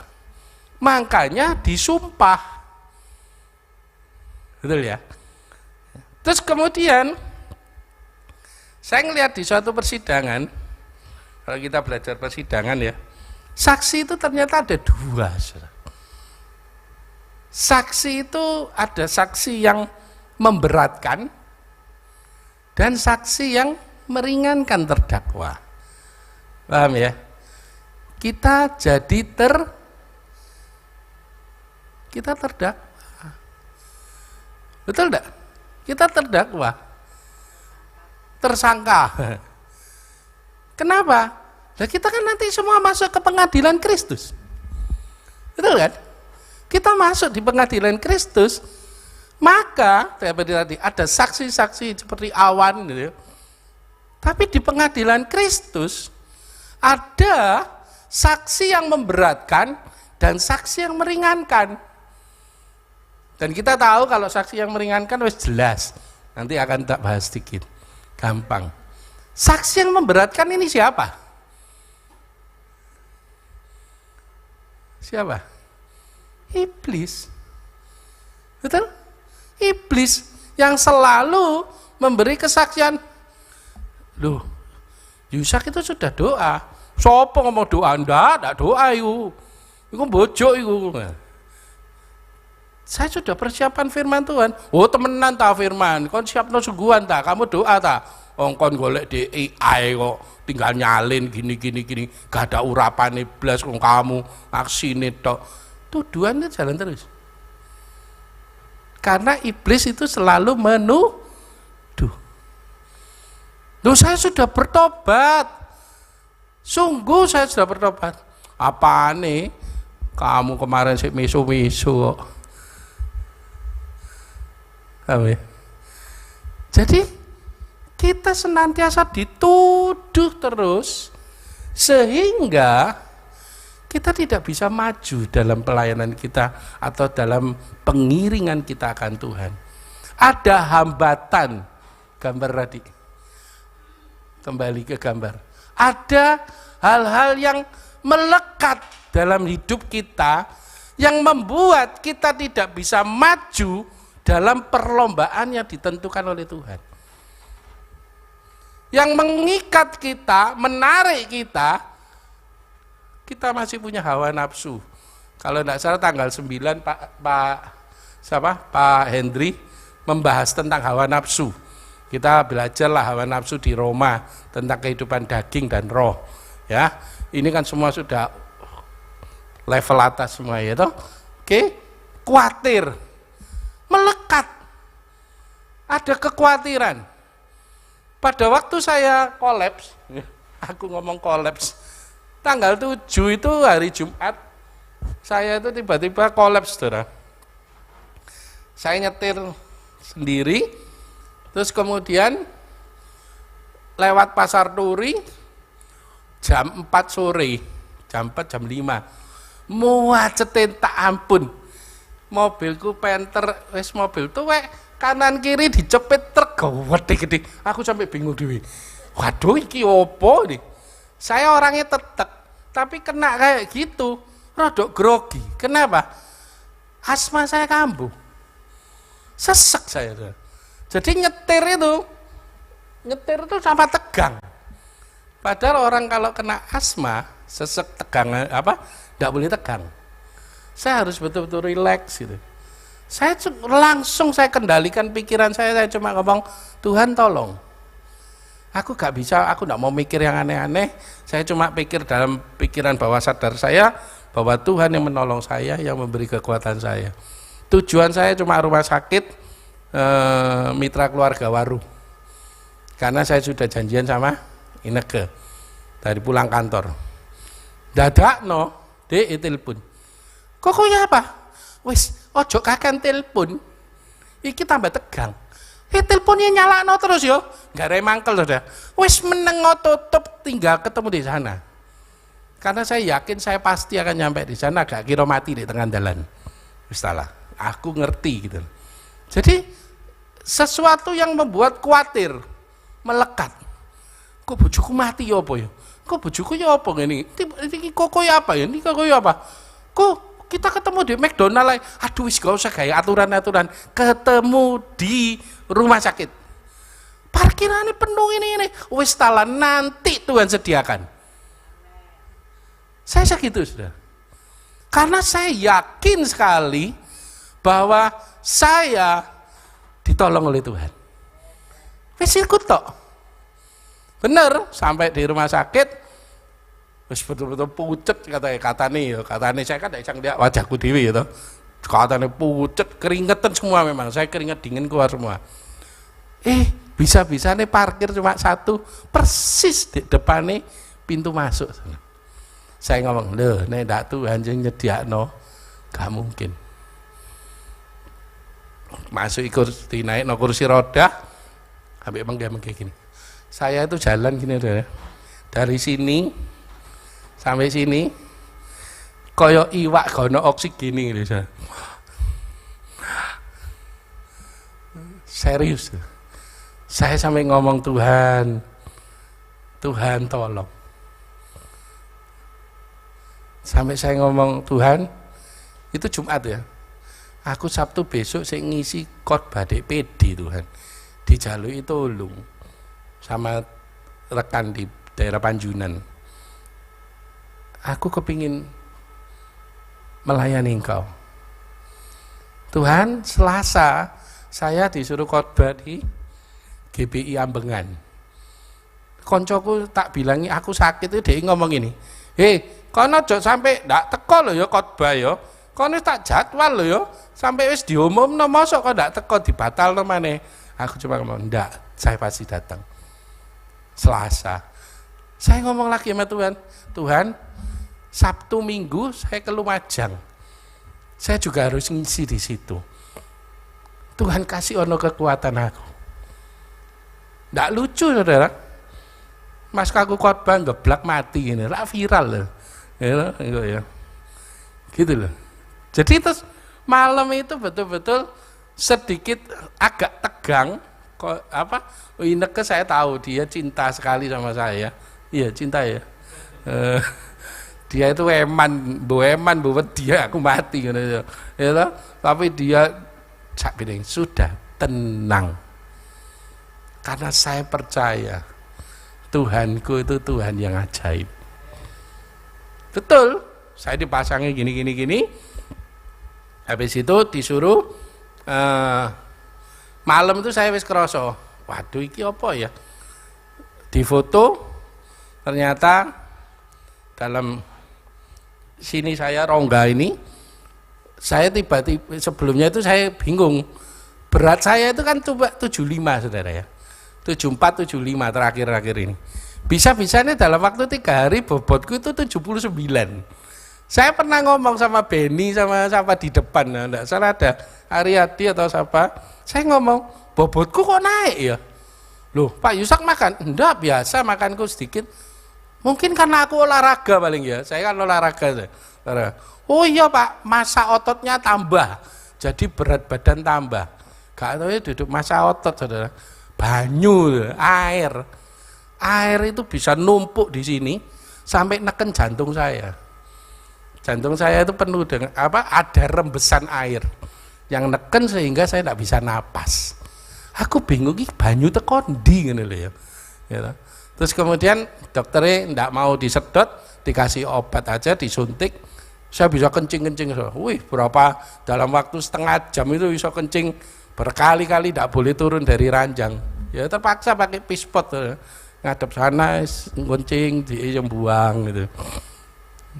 Makanya disumpah, betul ya. Terus kemudian saya ngelihat di suatu persidangan, kalau kita belajar persidangan ya, saksi itu ternyata ada 2. Saksi itu ada saksi yang memberatkan dan saksi yang meringankan terdakwa. Paham ya? Kita jadi kita terdakwa. Betul enggak? Kita terdakwa. Tersangka. Kenapa? Nah, kita kan nanti semua masuk ke pengadilan Kristus. Betul kan? Kita masuk di pengadilan Kristus, maka tadi ada saksi-saksi seperti awan gitu. Tapi di pengadilan Kristus ada saksi yang memberatkan dan saksi yang meringankan. Dan kita tahu kalau saksi yang meringankan wis jelas. Nanti akan tak bahas sedikit. Gampang. Saksi yang memberatkan ini siapa? Siapa? Iblis. Betul? Iblis yang selalu memberi kesaksian. Loh, Yusak itu sudah doa. Sopo ngomong doa? Ndak doa itu. Itu bojok itu. Saya sudah persiapan firman Tuhan. Oh temenan ta firman, kon siapno sungguhan ta, kamu doa ta. Kon golek di AI kok tinggal nyalin gini, gak ada urapan blas kok kamu aksine tok. Tuduhan itu jalan terus. Karena iblis itu selalu menuduh. Loh, saya sudah bertobat. Sungguh saya sudah bertobat. Apane? Kamu kemarin sik misu-misu kok. Amin. Jadi kita senantiasa dituduh terus, sehingga kita tidak bisa maju dalam pelayanan kita atau dalam pengiringan kita akan Tuhan. Ada hambatan, gambar tadi. Kembali ke gambar. Ada hal-hal yang melekat dalam hidup kita yang membuat kita tidak bisa maju dalam perlombaan yang ditentukan oleh Tuhan. Yang mengikat kita, menarik kita masih punya hawa nafsu. Kalau tidak salah tanggal 9 Pak Hendri membahas tentang hawa nafsu. Kita belajarlah hawa nafsu di Roma tentang kehidupan daging dan roh. Ya, ini kan semua sudah level atas semua ya toh. Oke, khawatir, melekat, ada kekhawatiran. Pada waktu saya kolaps, aku ngomong kolaps, tanggal 7 itu hari Jumat, saya itu tiba-tiba kolaps, saudara. Saya nyetir sendiri, terus kemudian lewat Pasar Turi, jam 4 sore, jam 4, jam 5, muacetin tak ampun. Mobilku penter, mobil tuwek, kanan kiri dicepit truk gede-gede. Aku sampai bingung dewe. Waduh, iki opo nih? Saya orangnya tetek, tapi kena kayak gitu, rodok grogi. Kenapa? Asma saya kambuh, sesek saya. Jadi nyetir itu sama tegang. Padahal orang kalau kena asma, sesek, tegang, tidak boleh tegang. Saya harus betul-betul rileks gitu. Saya saya kendalikan pikiran saya cuma ngomong, Tuhan tolong. Aku gak bisa, aku gak mau mikir yang aneh-aneh. Saya cuma pikir dalam pikiran bawah sadar saya bahwa Tuhan yang menolong saya, yang memberi kekuatan saya. Tujuan saya cuma rumah sakit, mitra keluarga Waru. Karena saya sudah janjian sama Ineke dari pulang kantor. Dadak Dek telepon. Kok ya apa? Wis, ojo kakan telepon. Iki tambah tegang. Teleponnya nyalakno terus yo. Enggak ada mangkel sudah. Wis meneng tutup, tinggal ketemu di sana. Karena saya yakin saya pasti akan nyampe di sana, gak kira mati di tengah jalan. Wis salah. Aku ngerti gitu. Jadi sesuatu yang membuat khawatir, melekat. Kok bojoku mati ya apa ya? Kok bojoku ya apa ngene? Iki kok ya apa ya? Ini kok ya apa? Kok kita ketemu di McDonald, aduh wis gak usah kayak aturan-aturan, ketemu di rumah sakit, parkirannya penuh ini, wis tala nanti Tuhan sediakan. Saya segitu sudah, karena saya yakin sekali bahwa saya ditolong oleh Tuhan. Wis ikut tok, bener, sampai di rumah sakit. Wis betul-betul pucet katanya saya kan tidak lihat wajahku dewi gitu. Katanya pucet, keringetan semua memang. Saya keringet dingin keluar semua. Bisa-bisa nih parkir cuma satu, persis di depan nih pintu masuk. Saya ngomong, loh, nih dak Tuhan yang nyediakno, gak mungkin. Masuk kursi, naik kursi roda, ambil mengge gini. Saya itu jalan gini dari sini sampai sini koyo iwak gono oksigen gitu. Serius. Saya sampai ngomong Tuhan tolong. Sampai saya ngomong Tuhan, itu Jumat ya. Aku Sabtu besok saya ngisi khotbah DPD Tuhan. Dijalui tolong sama rekan di daerah Panjunan. Aku kepingin melayani Engkau. Tuhan, Selasa saya disuruh khotbah di GBI Ambengan. Koncoku tak bilangi aku sakit itu dia ngomong ini. Kono aja sampai ndak teko lho ya khotbah ya. Kono tak jadwal lho ya. Sampai wis diumumno mosok kok ndak teko dibatalno maneh. Aku cuma ngomong, ndak, saya pasti datang. Selasa. Saya ngomong lagi sama Tuhan, Tuhan, Sabtu Minggu saya ke Lumajang. Saya juga harus ngisi di situ. Tuhan kasih ono kekuatan aku. Nggak lucu saudara. Mas kaku khotbah ngeblak mati ini, rak viral loh. Ya, gitu loh. Jadi terus malam itu betul-betul sedikit agak tegang. Kok apa? Ineke saya tahu dia cinta sekali sama saya. Iya cinta ya. Dia itu eman buat dia aku mati gitu ya. Tapi dia sudah tenang. Karena saya percaya Tuhanku itu Tuhan yang ajaib. Betul, saya dipasangi gini. Habis itu disuruh malam itu saya wis kroso. Waduh iki apa ya? Difoto ternyata dalam sini saya rongga ini saya tiba-tiba sebelumnya itu saya bingung. Berat saya itu kan coba 75 saudara ya. 74, 75 terakhir-akhir ini. Bisa-bisanya dalam waktu 3 hari bobotku itu 79. Saya pernah ngomong sama Benny sama siapa di depan, enggak salah ada Ariadi atau siapa. Saya ngomong, bobotku kok naik ya? Loh, Pak Yusak makan? Enggak, biasa makanku sedikit. Mungkin karena aku olahraga paling ya. Saya kan olahraga. Oh iya Pak, massa ototnya tambah. Jadi berat badan tambah. Gak tahu ya duduk massa otot saudara. Banyu, air. Air itu bisa numpuk di sini sampai neken jantung saya. Jantung saya itu penuh dengan ada rembesan air yang neken sehingga saya tidak bisa napas. Aku bingung iki banyu teko ndi ngene lho ya. Terus kemudian dokternya tidak mau disedot, dikasih obat aja, disuntik. Saya bisa kencing-kencing. Wih, berapa dalam waktu setengah jam itu bisa kencing berkali-kali, tidak boleh turun dari ranjang. Ya terpaksa pakai pispot ngadep sana kencing buang gitu.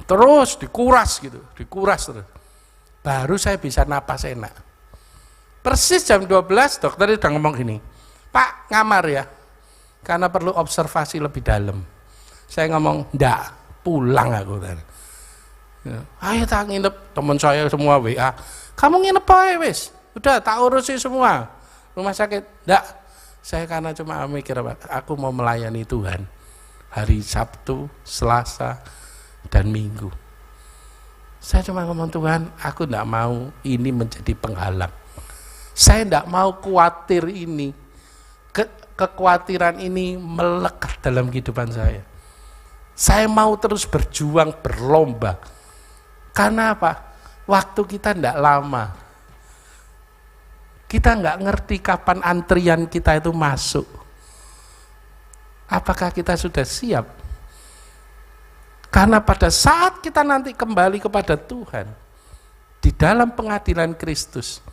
Terus dikuras terus. Baru saya bisa napas enak. Persis jam 12 dokter udah ngomong gini, Pak ngamar ya, karena perlu observasi lebih dalam. Saya ngomong, ndak, pulang aku. Ya, ayo tak nginep, teman saya semua WA, kamu nginep aja wis, udah tak urusi semua, rumah sakit, ndak. Saya karena cuma mikir, aku mau melayani Tuhan, hari Sabtu, Selasa, dan Minggu. Saya cuma ngomong, Tuhan, aku tidak mau ini menjadi penghalang. Saya tidak mau khawatir ini, kekhawatiran ini melekat dalam kehidupan saya. Saya mau terus berjuang, berlomba. Karena apa? Waktu kita tidak lama. Kita nggak ngerti kapan antrian kita itu masuk. Apakah kita sudah siap? Karena pada saat kita nanti kembali kepada Tuhan, di dalam pengadilan Kristus,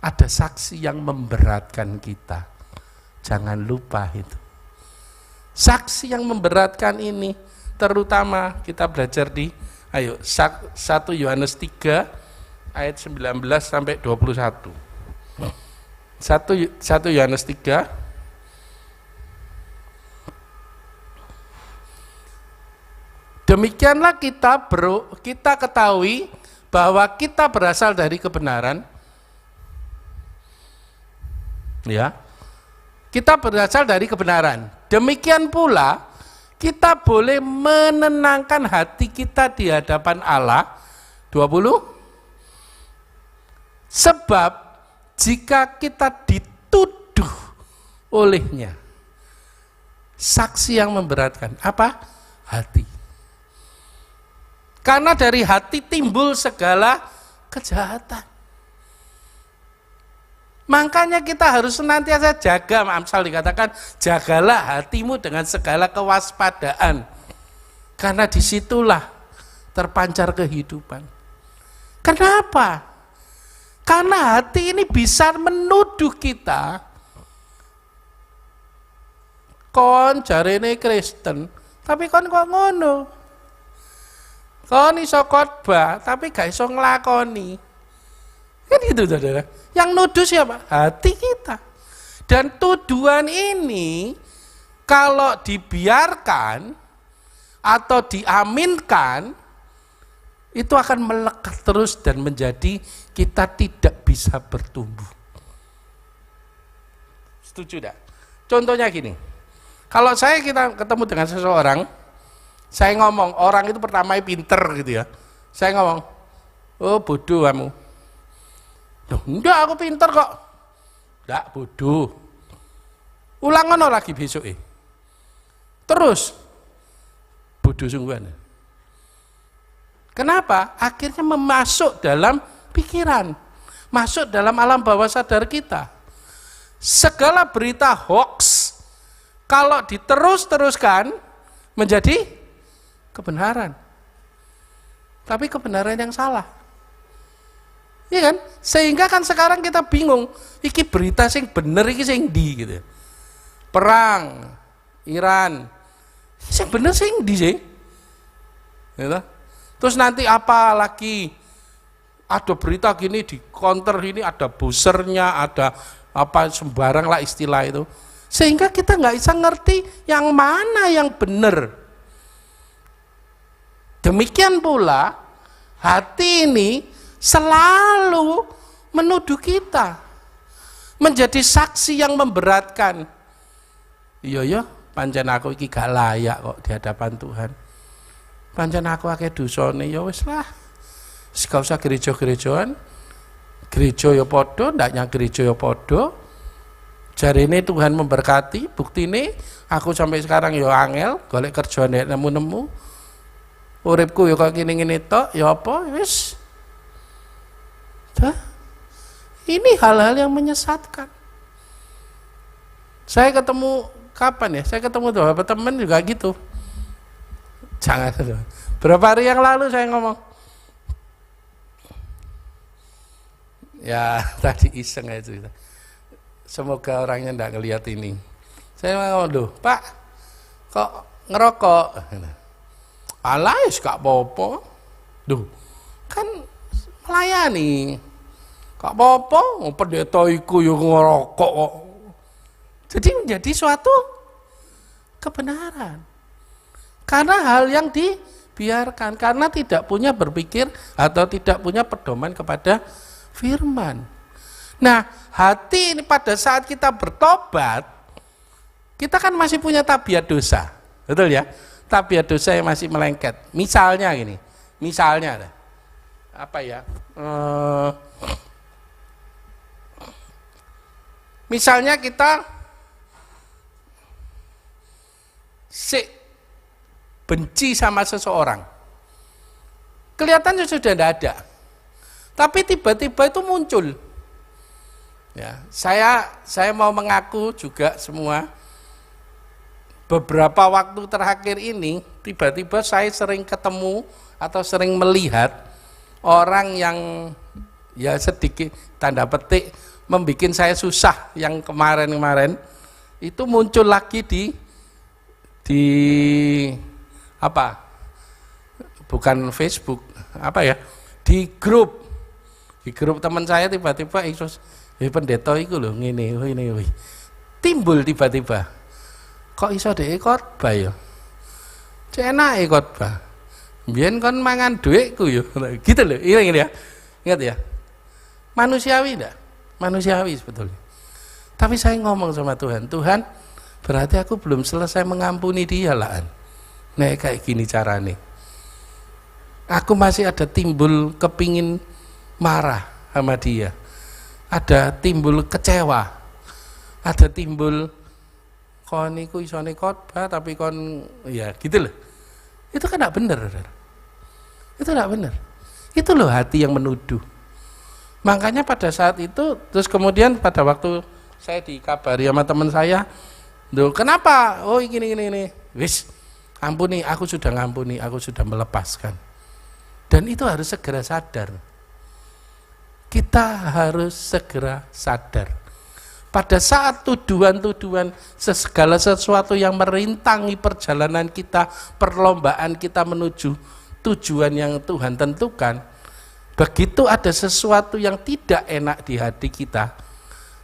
ada saksi yang memberatkan kita. Jangan lupa itu. Saksi yang memberatkan ini, terutama kita belajar di, 1 Yohanes 3, ayat 19 sampai 21. 1 Yohanes 3, demikianlah kita ketahui bahwa kita berasal dari kebenaran. Ya. Kita berasal dari kebenaran. Demikian pula kita boleh menenangkan hati kita di hadapan Allah. 20. Sebab jika kita dituduh olehnya, saksi yang memberatkan, apa? Hati. Karena dari hati timbul segala kejahatan. Makanya kita harus senantiasa jaga, Amsal dikatakan, jagalah hatimu dengan segala kewaspadaan. Karena disitulah terpancar kehidupan. Kenapa? Karena hati ini bisa menuduh kita. Kon jarene Kristen, tapi kon kok ngono. Kon iso khotbah, tapi gak iso nglakoni. Kan gitu saudara. Yang nuduh siapa? Hati kita. Dan tuduhan ini kalau dibiarkan atau diaminkan, itu akan melekat terus dan menjadi kita tidak bisa bertumbuh. Setuju tidak? Contohnya gini, kalau kita ketemu dengan seseorang, Saya ngomong, orang itu pertama pinter gitu ya. Saya ngomong, oh bodoh kamu. Loh, enggak, aku pinter kok. Enggak, bodoh. Ulang ngono lagi besok Terus, bodoh sungguhan. Kenapa? Akhirnya masuk dalam pikiran, masuk dalam alam bawah sadar kita. Segala berita hoax, kalau diterus-teruskan menjadi kebenaran. Tapi kebenaran yang salah. Iya kan? Sehingga kan sekarang kita bingung, iki berita sing bener iki sing ndi gitu. Perang Iran. Sing bener sing ndi sih? Gitu. Terus nanti apa lagi? Ada berita gini di counter ini ada buzernya, ada apa sembarang lah istilah itu. Sehingga kita nggak bisa ngerti yang mana yang benar. Demikian pula hati ini selalu menuduh kita, menjadi saksi yang memberatkan. Iya, pancen aku iki gak layak kok di hadapan Tuhan. Pancen aku akeh dosane, ya wis lah. Gak usah gereja-gerejaan. Gereja ya padha, ndak nyang gereja ya padha. Jarine Tuhan memberkati, buktine aku sampai sekarang ya angel golek kerja nek nemu-nemu. Uripku ya kok ngene-ngene tok, ya apa wis. Ini hal-hal yang menyesatkan. Saya ketemu kapan ya? Saya ketemu beberapa teman juga gitu. Jangan. Berapa hari yang lalu saya ngomong. Ya tadi iseng aja cerita. Semoga orangnya enggak ngelihat ini. Saya ngomong, loh Pak, kok ngerokok? Alah, gak apa-apa. Duh, kan melayani. Gak apa-apa, pendeta iku yo ngerokok kok. Jadi menjadi suatu kebenaran. Karena hal yang dibiarkan, karena tidak punya berpikir atau tidak punya pedoman kepada firman. Nah, hati ini pada saat kita bertobat, kita kan masih punya tabiat dosa. Betul ya? Tabiat dosa yang masih melengket. Misalnya gini, misalnya apa ya? Misalnya kita benci sama seseorang, kelihatannya sudah tidak ada, tapi tiba-tiba itu muncul. Ya, saya mau mengaku juga semua. Beberapa waktu terakhir ini, tiba-tiba saya sering ketemu atau sering melihat orang yang ya sedikit tanda petik membuat saya susah. Yang kemarin-kemarin itu muncul lagi di apa? Bukan Facebook, apa ya? Di grup teman saya tiba-tiba pendeta iku lho ngene timbul tiba-tiba. Kok iso dhek khotbah ya? Cek enake khotbah. Mbiyen kon mangan dhuwitku ya. Gitu loh. Ini ya. Ingat ya. Manusiawi enggak? Manusiawi sebetulnya. Tapi saya ngomong sama Tuhan, Tuhan, berarti aku belum selesai mengampuni dia lah. Nek kayak gini carane. Aku masih ada timbul kepingin marah sama dia. Ada timbul kecewa. Ada timbul kon iku isone khotbah tapi kon ya gitu loh. Itu kan enggak benar. Itu enggak benar. Itu loh hati yang menuduh. Makanya pada saat itu terus kemudian pada waktu saya dikabari sama teman saya, "Loh, kenapa? Oh, ini. Wis, ampuni, aku sudah ngampuni, aku sudah melepaskan." Dan itu harus segera sadar. Kita harus segera sadar. Pada saat tuduhan-tuduhan segala sesuatu yang merintangi perjalanan kita, perlombaan kita menuju tujuan yang Tuhan tentukan, begitu ada sesuatu yang tidak enak di hati kita,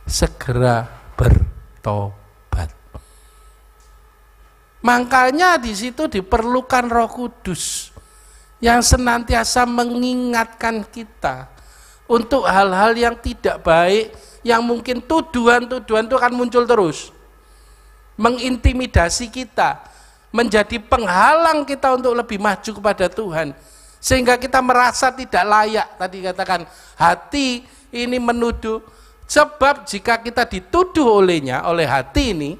segera bertobat. Makanya di situ diperlukan Roh Kudus yang senantiasa mengingatkan kita untuk hal-hal yang tidak baik, yang mungkin tuduhan-tuduhan itu akan muncul terus, mengintimidasi kita, menjadi penghalang kita untuk lebih maju kepada Tuhan, sehingga kita merasa tidak layak. Tadi katakan hati ini menuduh, sebab jika kita dituduh olehnya, oleh hati ini,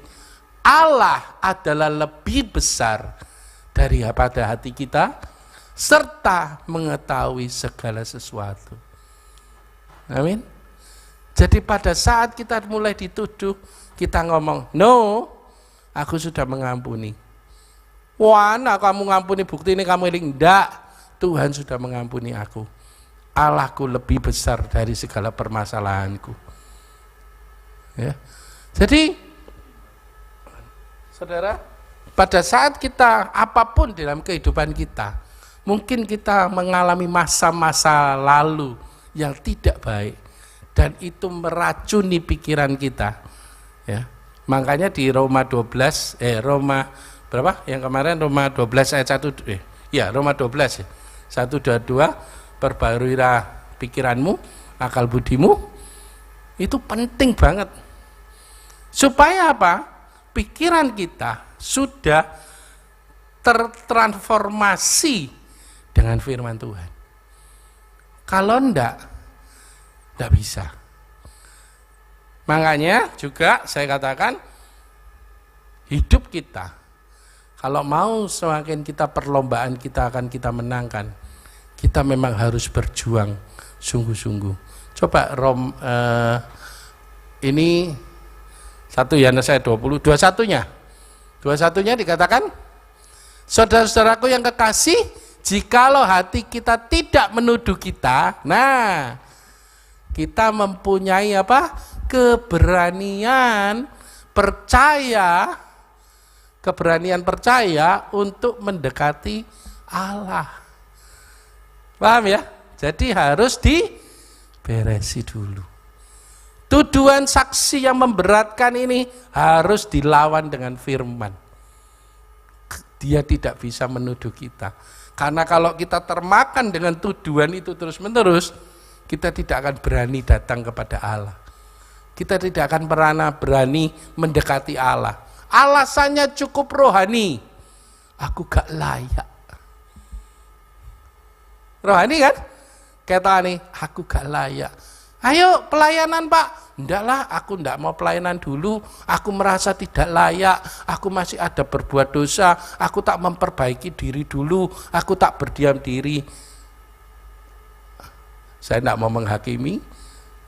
Allah adalah lebih besar daripada hati kita, serta mengetahui segala sesuatu. Amin. Jadi pada saat kita mulai dituduh, kita ngomong, no, aku sudah mengampuni. Wah, nah kamu ngampuni, bukti ini kamu ini. Enggak, Tuhan sudah mengampuni aku. Allahku lebih besar dari segala permasalahanku. Ya. Jadi, saudara, pada saat kita apapun dalam kehidupan kita, mungkin kita mengalami masa-masa lalu yang tidak baik, dan itu meracuni pikiran kita. Ya. Makanya di Roma 12, Roma berapa? Yang kemarin Roma 12 ayat 1, Roma 12 ya. 122, perbaruilah pikiranmu, akal budimu. Itu penting banget. Supaya apa? Pikiran kita sudah tertransformasi dengan firman Tuhan. Kalau enggak bisa. Makanya juga saya katakan, hidup kita, kalau mau semakin kita perlombaan kita akan kita menangkan, kita memang harus berjuang sungguh-sungguh. Coba ini 1 Yohanes 20, 21-nya dikatakan, saudara-saudaraku yang kekasih, jikalau hati kita tidak menuduh kita, nah kita mempunyai apa? Keberanian percaya untuk mendekati Allah. Paham ya? Jadi harus diberesi dulu. Tuduhan saksi yang memberatkan ini harus dilawan dengan firman. Dia tidak bisa menuduh kita. Karena kalau kita termakan dengan tuduhan itu terus-menerus, kita tidak akan berani datang kepada Allah. Kita tidak akan pernah berani mendekati Allah. Alasannya cukup rohani. Aku gak layak. Rohani kan? Kata nih, aku gak layak. Ayo pelayanan Pak. Enggaklah, aku enggak mau pelayanan dulu. Aku merasa tidak layak. Aku masih ada berbuat dosa. Aku tak memperbaiki diri dulu. Aku tak berdiam diri. Saya enggak mau menghakimi,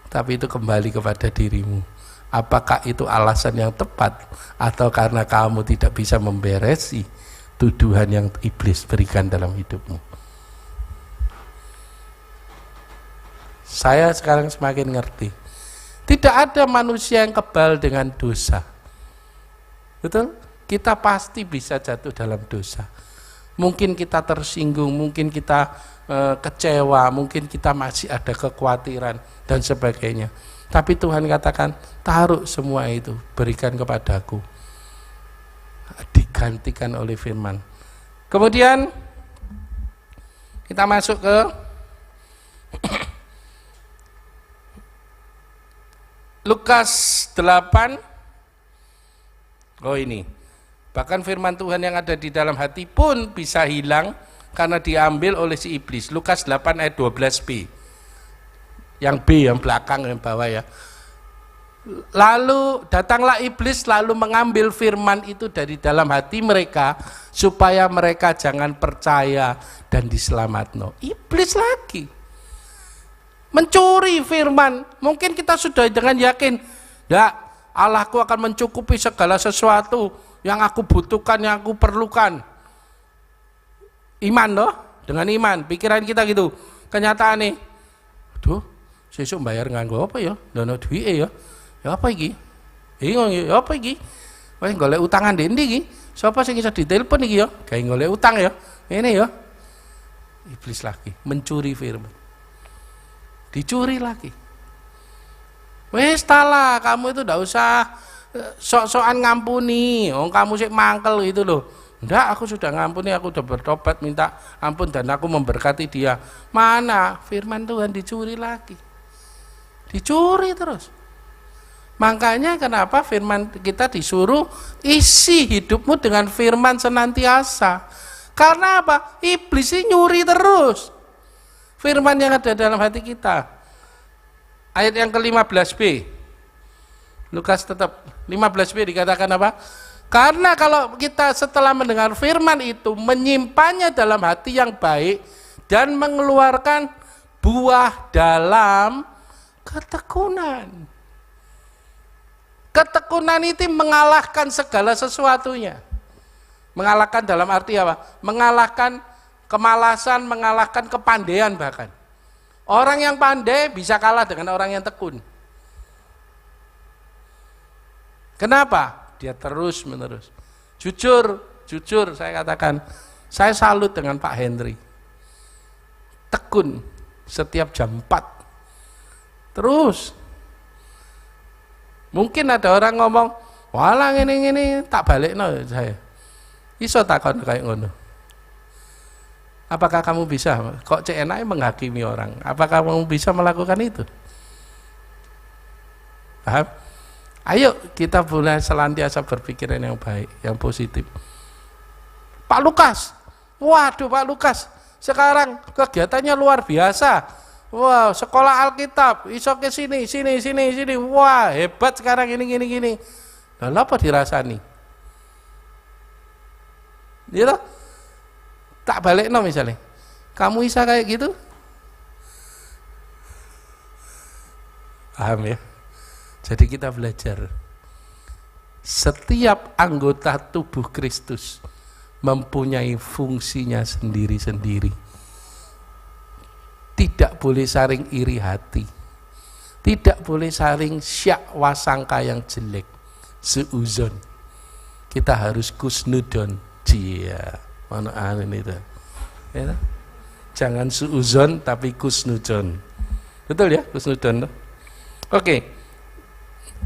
tapi itu kembali kepada dirimu. Apakah itu alasan yang tepat, atau karena kamu tidak bisa memberesi tuduhan yang iblis berikan dalam hidupmu? Saya sekarang semakin ngerti, tidak ada manusia yang kebal dengan dosa. Betul? Kita pasti bisa jatuh dalam dosa. Mungkin kita tersinggung, mungkin kita kecewa, mungkin kita masih ada kekhawatiran dan sebagainya. Tapi Tuhan katakan, taruh semua itu, berikan kepadaku. Digantikan oleh firman. Kemudian kita masuk ke Lukas 8. Oh ini. Bahkan firman Tuhan yang ada di dalam hati pun bisa hilang karena diambil oleh si iblis. Lukas 8 ayat 12b. Yang B, yang belakang, yang bawah ya. Lalu datanglah iblis lalu mengambil firman itu dari dalam hati mereka supaya mereka jangan percaya dan diselamatkan. Iblis lagi mencuri firman. Mungkin kita sudah dengan yakin, ya Allahku akan mencukupi segala sesuatu yang aku butuhkan, yang aku perlukan. Iman loh, dengan iman, pikiran kita gitu. Kenyataan nih, aduh, sesuk bayar nganggo apa ya? Dono duwike ya. Ya apa iki? Bingung ya apa iki? Wes golek utangan ndi iki? Sapa sing iso ditelepon iki ya? Gawe golek utang ya. Ini ya. Iblis lagi mencuri firman. Dicuri lagi. Wes talah, kamu itu ndak usah sok-sokan ngampuni. Oh, kamu sik mangkel gitu loh. Enggak, aku sudah ngampuni, aku sudah bertobat minta ampun dan aku memberkati dia. Mana firman Tuhan dicuri lagi. Dicuri terus. Makanya kenapa firman kita disuruh isi hidupmu dengan firman senantiasa. Karena apa? Iblis ini nyuri terus firman yang ada dalam hati kita. Ayat yang ke-15b, Lukas tetap 15b dikatakan apa? Karena kalau kita setelah mendengar firman itu menyimpannya dalam hati yang baik dan mengeluarkan buah dalam ketekunan. Ketekunan itu mengalahkan segala sesuatunya. Mengalahkan dalam arti apa? Mengalahkan kemalasan, mengalahkan kepandaian bahkan. Orang yang pandai bisa kalah dengan orang yang tekun. Kenapa? Dia terus menerus. Jujur saya katakan, saya salut dengan Pak Henry. Tekun setiap jam 4. Terus. Mungkin ada orang ngomong, walah ini tak balik no saya. Iso takon kayak ngono. Apakah kamu bisa? Kok CNI menghakimi orang? Apakah kamu bisa melakukan itu? Paham? Ayo kita mulai selantiasa berpikiran yang baik, yang positif. Pak Lukas, waduh Pak Lukas, sekarang kegiatannya luar biasa. Wah, sekolah Alkitab, iso ke sini. Wah, hebat sekarang gini. Lalu apa dirasani? Gitu? Tak balik no misalnya. Kamu bisa kayak gitu? Paham ya? Jadi kita belajar. Setiap anggota tubuh Kristus mempunyai fungsinya sendiri-sendiri. Tidak boleh saling iri hati. Tidak boleh saling syak wasangka yang jelek. Seuzon. Kita harus kusnudon. Dia. Mana itu. Ya. Jangan suuzon tapi kusnudon. Betul ya? Kusnudon. Oke.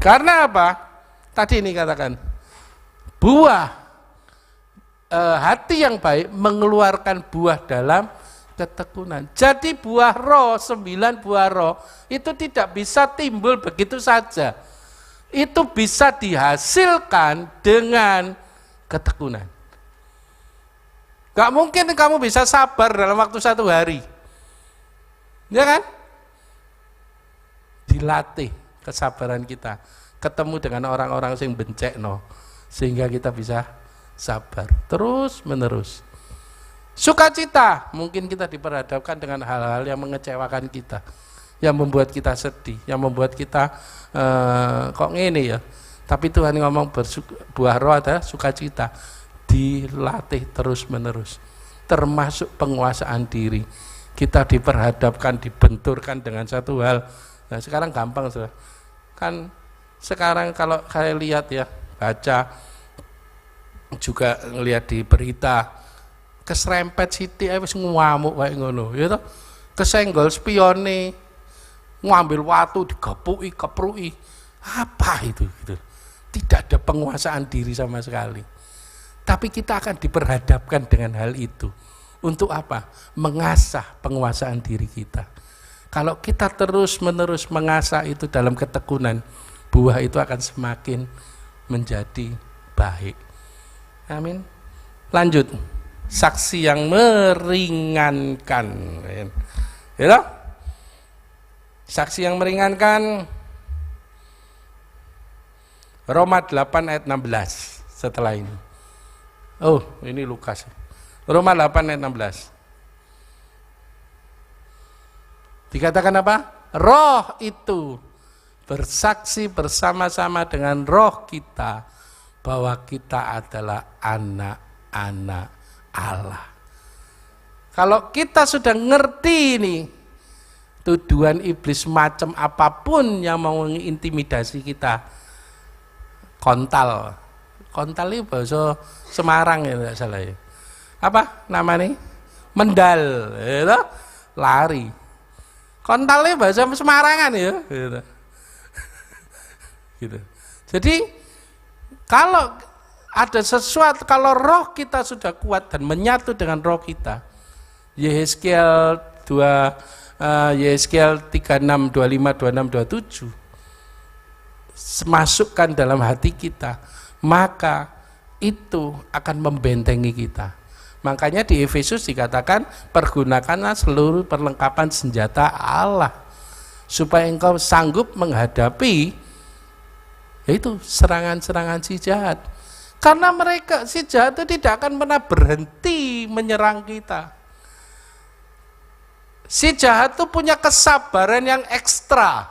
Karena apa? Tadi ini katakan. Buah hati yang baik mengeluarkan buah dalam ketekunan. Jadi buah roh, 9 buah roh itu tidak bisa timbul begitu saja. Itu bisa dihasilkan dengan ketekunan. Gak mungkin kamu bisa sabar dalam waktu 1 hari. Ya kan? Dilatih kesabaran kita. Ketemu dengan orang-orang yang bencekno. Sehingga kita bisa sabar. Terus menerus. Sukacita, mungkin kita diperhadapkan dengan hal-hal yang mengecewakan kita, yang membuat kita sedih, yang membuat kita kok ngene ya. Tapi Tuhan ngomong buah roh adalah sukacita, dilatih terus menerus, termasuk penguasaan diri. Kita diperhadapkan, dibenturkan dengan satu hal. Nah sekarang gampang sudah. Kan sekarang kalau saya lihat ya, baca juga ngelihat di berita, keserempet Siti wis ngamuk wae ngono ya toh, kesenggol spione, ngambil watu digepuki kepruki, apa itu gitu. Tidak ada penguasaan diri sama sekali. Tapi kita akan diperhadapkan dengan hal itu. Untuk apa? Mengasah penguasaan diri kita. Kalau kita terus-menerus mengasah itu dalam ketekunan, buah itu akan semakin menjadi baik. Amin. Lanjut. Saksi yang meringankan. Ya, saksi yang meringankan. Roma 8 ayat 16 setelah ini. Oh, ini Lukas. Roma 8 ayat 16. Dikatakan apa? Roh itu bersaksi bersama-sama dengan roh kita bahwa kita adalah anak-anak Allah. Kalau kita sudah ngerti ini, tuduhan iblis macam apapun yang mau mengintimidasi kita, kontal itu bahasa Semarang ya tidak salah ya. Apa namanya? Mendal, ya, lari. Kontalnya bahasa Semarangan ya. Gitu. Jadi kalau ada sesuatu, kalau roh kita sudah kuat dan menyatu dengan roh kita, Yehezkiel 36, 25, 26, 27, masukkan dalam hati kita, maka itu akan membentengi kita. Makanya di Efesus dikatakan, pergunakanlah seluruh perlengkapan senjata Allah supaya engkau sanggup menghadapi yaitu serangan-serangan si jahat. Karena mereka, si jahat itu tidak akan pernah berhenti menyerang kita. Si jahat itu punya kesabaran yang ekstra.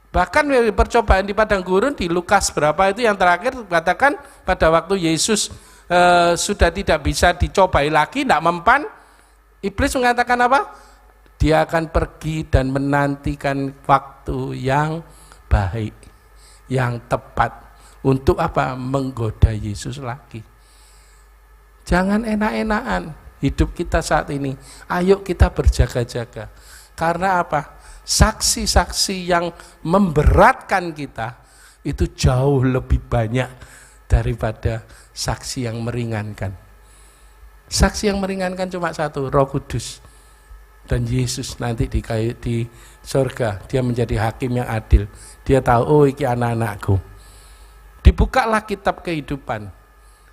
Bahkan percobaan di padang gurun di Lukas berapa itu yang terakhir katakan pada waktu Yesus sudah tidak bisa dicobai lagi, tidak mempan, iblis mengatakan apa? Dia akan pergi dan menantikan waktu yang baik, yang tepat untuk apa? Menggoda Yesus lagi. Jangan enak-enakan hidup kita saat ini. Ayo kita berjaga-jaga. Karena apa? Saksi-saksi yang memberatkan kita itu jauh lebih banyak daripada saksi yang meringankan. Saksi yang meringankan cuma satu, Roh Kudus. Dan Yesus nanti di surga, dia menjadi hakim yang adil. Dia tahu, oh iki anak-anakku. Dibukalah kitab kehidupan,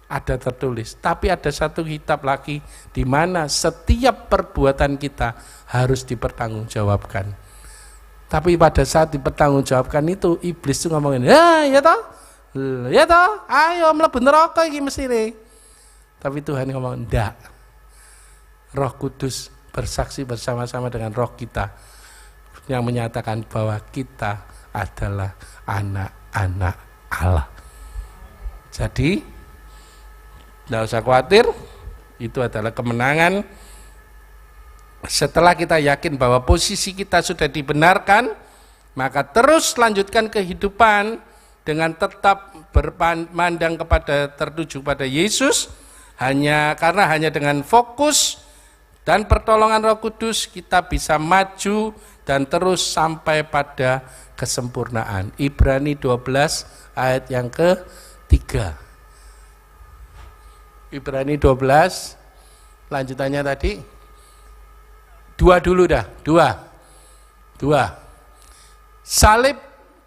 ada tertulis. Tapi ada satu kitab lagi di mana setiap perbuatan kita harus dipertanggungjawabkan. Tapi pada saat dipertanggungjawabkan itu, iblis itu ngomongin, ya toh, ayo mlebu neraka iki mesine. Tapi Tuhan ngomong, enggak. Roh Kudus bersaksi bersama-sama dengan roh kita yang menyatakan bahwa kita adalah anak-anak Allah. Jadi, tidak usah khawatir, itu adalah kemenangan. Setelah kita yakin bahwa posisi kita sudah dibenarkan, maka terus lanjutkan kehidupan dengan tetap berpandang kepada tertuju pada Yesus. Karena hanya dengan fokus dan pertolongan Roh Kudus kita bisa maju dan terus sampai pada kesempurnaan. Ibrani 12 ayat yang ke-3. Ibrani 12 lanjutannya tadi. Dua dulu dah, dua. Salib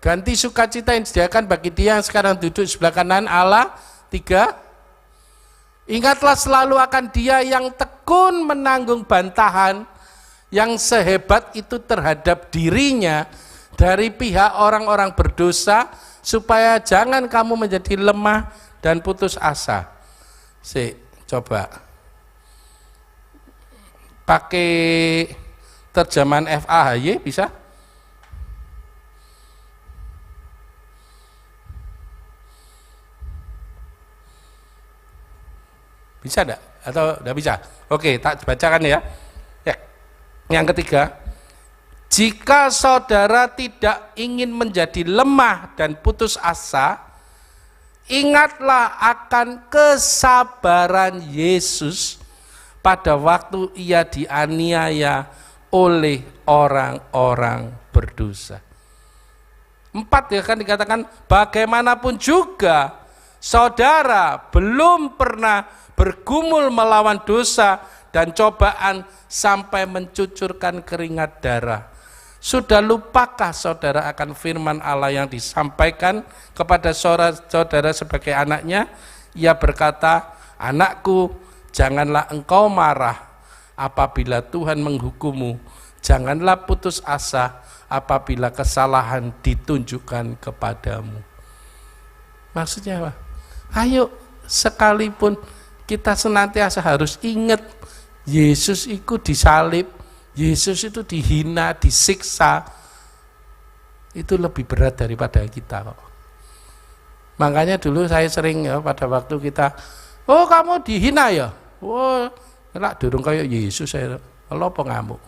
ganti sukacita yang disediakan bagi dia yang sekarang duduk sebelah kanan Allah. 3. Ingatlah selalu akan dia yang tekun menanggung bantahan yang sehebat itu terhadap dirinya dari pihak orang-orang berdosa, supaya jangan kamu menjadi lemah dan putus asa. Coba pakai terjemahan FAHY bisa? Bisa enggak? Atau enggak bisa? Oke, tak bacakan ya. Yang ketiga, jika saudara tidak ingin menjadi lemah dan putus asa, ingatlah akan kesabaran Yesus pada waktu ia dianiaya oleh orang-orang berdosa. 4 ya kan dikatakan, bagaimanapun juga saudara belum pernah bergumul melawan dosa dan cobaan sampai mencucurkan keringat darah. Sudah lupakah saudara akan firman Allah yang disampaikan kepada saudara sebagai anaknya? Ia berkata, anakku, janganlah engkau marah apabila Tuhan menghukummu. Janganlah putus asa apabila kesalahan ditunjukkan kepadamu. Maksudnya apa? Ayo, sekalipun kita senantiasa harus ingat Yesus itu disalib, Yesus itu dihina, disiksa, itu lebih berat daripada kita kok. Makanya dulu saya sering ya, pada waktu kita, oh kamu dihina ya, oh enak durung kayak Yesus saya, lo pengamuk,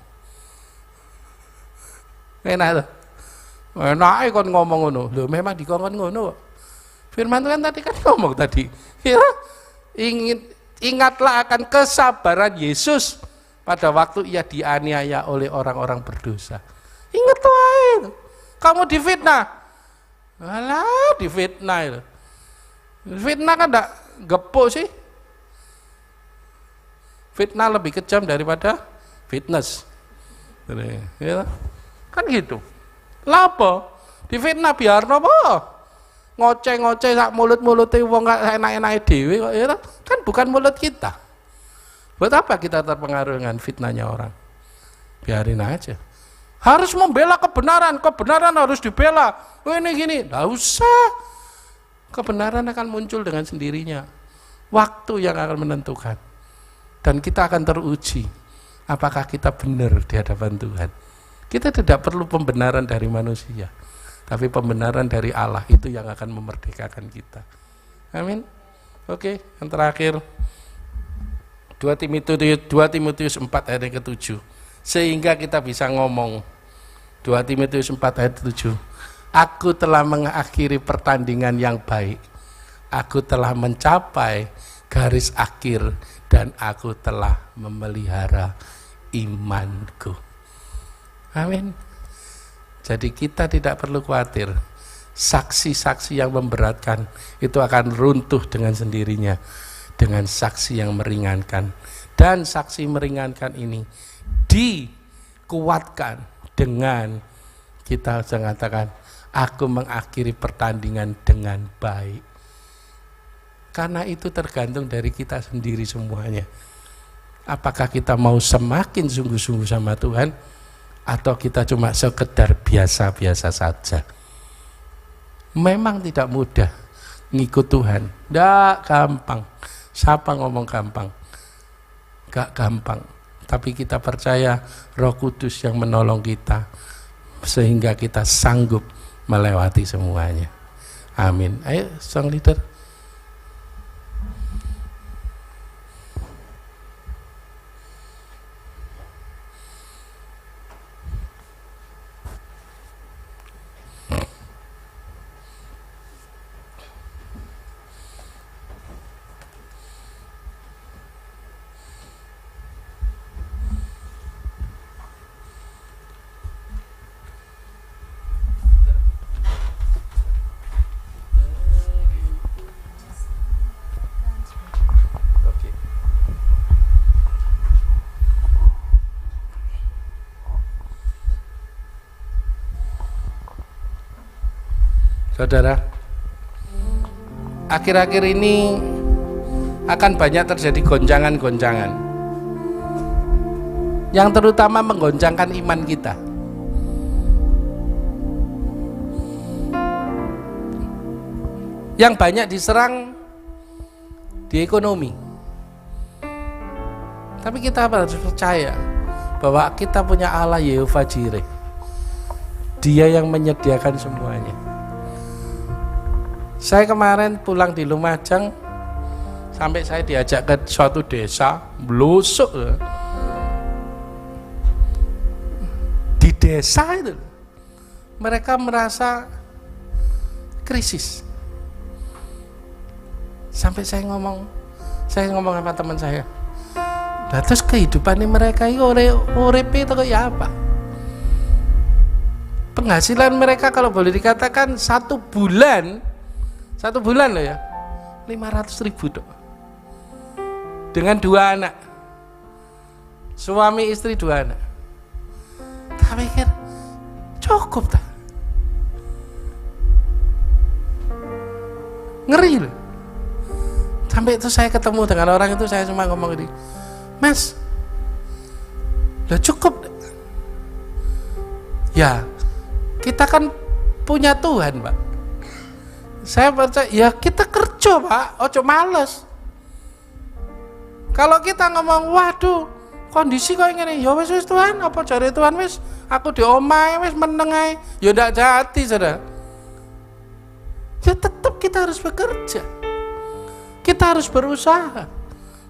enak tuh, enak kon ngomong ngono, lo memang dikongkon ngono. Firman Tuhan tadi kan ngomong tadi, ya, ingatlah akan kesabaran Yesus pada waktu ia dianiaya oleh orang-orang berdosa. Ingat tuh, kamu difitnah, alah difitnah itu. Fitnah kan enggak gepuk sih. Fitnah lebih kejam daripada fitness. Ya, kan gitu. Lapo Difitnah biar apa? Ngoceh-ngoceh sak mulut-mulute wong gak enak-enake dhewe kok ya kan bukan mulut kita. Buat apa kita terpengaruh dengan fitnahnya orang? Biarin aja. Harus membela kebenaran harus dibela. Oh ini gini, enggak usah. Kebenaran akan muncul dengan sendirinya. Waktu yang akan menentukan. Dan kita akan teruji apakah kita benar di hadapan Tuhan. Kita tidak perlu pembenaran dari manusia. Tapi pembenaran dari Allah itu yang akan memerdekakan kita. Amin. Oke, yang terakhir 2 Timotius 4 ayat ke-7. Sehingga kita bisa ngomong 2 Timotius 4 ayat 7. Aku telah mengakhiri pertandingan yang baik. Aku telah mencapai garis akhir dan aku telah memelihara imanku. Amin. Jadi kita tidak perlu khawatir, saksi-saksi yang memberatkan itu akan runtuh dengan sendirinya dengan saksi yang meringankan. Dan saksi meringankan ini dikuatkan dengan kita mengatakan, aku mengakhiri pertandingan dengan baik. Karena itu tergantung dari kita sendiri semuanya. Apakah kita mau semakin sungguh-sungguh sama Tuhan, atau kita cuma sekedar biasa-biasa saja. Memang tidak mudah ngikut Tuhan, tidak gampang. Siapa ngomong gampang? Gak gampang. Tapi kita percaya Roh Kudus yang menolong kita sehingga kita sanggup melewati semuanya. Amin. Ayo sang leader. Saudara, akhir-akhir ini akan banyak terjadi goncangan-goncangan yang terutama menggoncangkan iman kita. Yang banyak diserang di ekonomi. Tapi kita harus percaya bahwa kita punya Allah Yehova Jireh. Dia yang menyediakan semuanya. Saya kemarin pulang di Lumajang, sampai saya diajak ke suatu desa, blusuk. Di desa itu, mereka merasa krisis. Sampai saya ngomong sama teman saya, nah, terus kehidupan mereka itu urip itu kayak apa? Penghasilan mereka kalau boleh dikatakan satu bulan loh ya, 500.000 dok. Dengan 2 anak, suami istri 2 anak. Tak pikir cukup tak? Ngeri loh. Sampai itu saya ketemu dengan orang itu, saya cuma ngomong gini, Mas, udah cukup. Ya, kita kan punya Tuhan, Pak. Saya percaya, ya kita kerja, Pak, ojo males. Kalau kita ngomong, waduh, kondisi kok ngene, ya wis Tuhan, apa jare Tuhan wis, aku di omahe wis meneng ae, ya ndak jati, Saudara. Ya tetap kita harus bekerja. Kita harus berusaha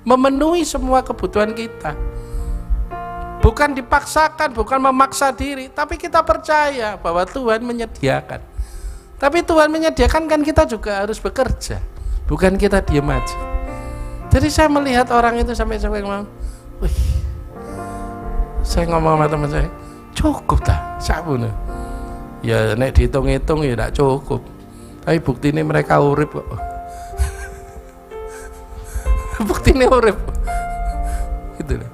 memenuhi semua kebutuhan kita. Bukan dipaksakan, bukan memaksa diri, tapi kita percaya bahwa Tuhan menyediakan. Tapi Tuhan menyediakan kan kita juga harus bekerja, bukan kita diam aja. Jadi saya melihat orang itu sampai ngomong, wih, saya ngomong sama teman saya, cukup tak sabun? Ya nek dihitung-hitung ya tidak cukup. Tapi bukti ini mereka urip kok. Bukti ini urip. Gitu loh.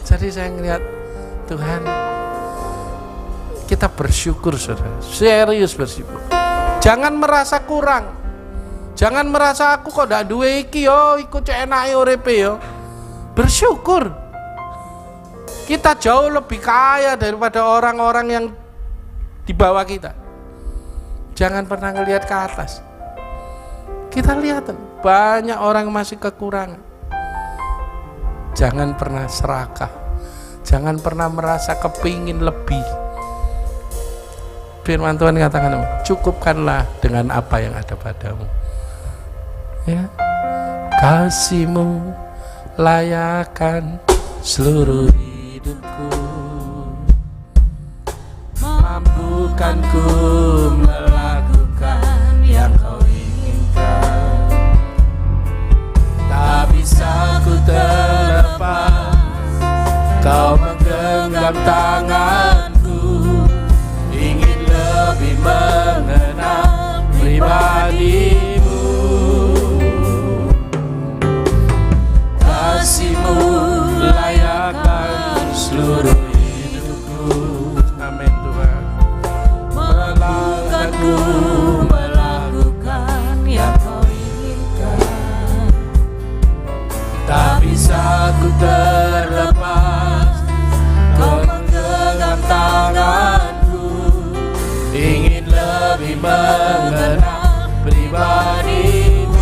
Jadi saya ngelihat Tuhan, kita bersyukur saudara, serius bersyukur. Jangan merasa kurang, jangan merasa aku kok ndak duwe iki yo, iku cek enake uripe yo. Bersyukur. Kita jauh lebih kaya daripada orang-orang yang di bawah kita. Jangan pernah ngelihat ke atas. Kita lihat banyak orang masih kekurangan. Jangan pernah serakah. Jangan pernah merasa kepingin lebih. Firman Tuhan katakan, cukupkanlah dengan apa yang ada padamu. Ya, kasih-Mu layakkan seluruh hidupku, mampukan ku melakukan yang Kau inginkan. Tak bisa ku terlepas, Kau menggenggam tanganku, ingin lebih mengenal pribadi-Mu. Kasih-Mu layakkan seluruh hidupku. Amin Tuhan. Melakukan yang Kau inginkan. Tak bisa ku terlepas, Kau menggenggam tanganku, ingin lebih mengenal pribadi-Mu.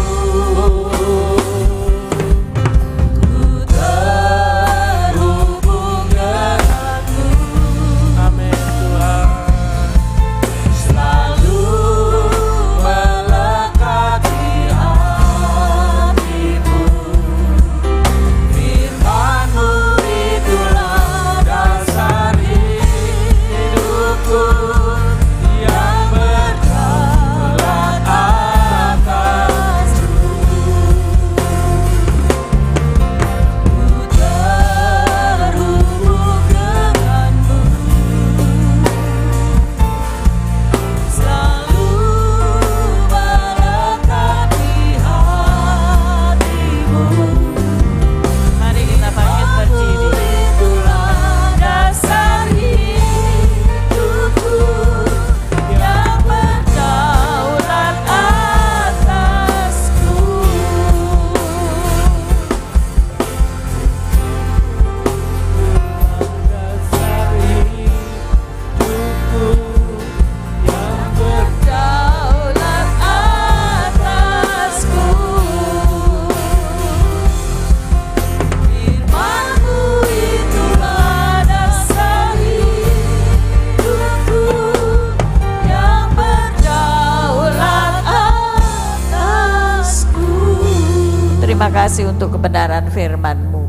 Terima kasih untuk kebenaran firman-Mu.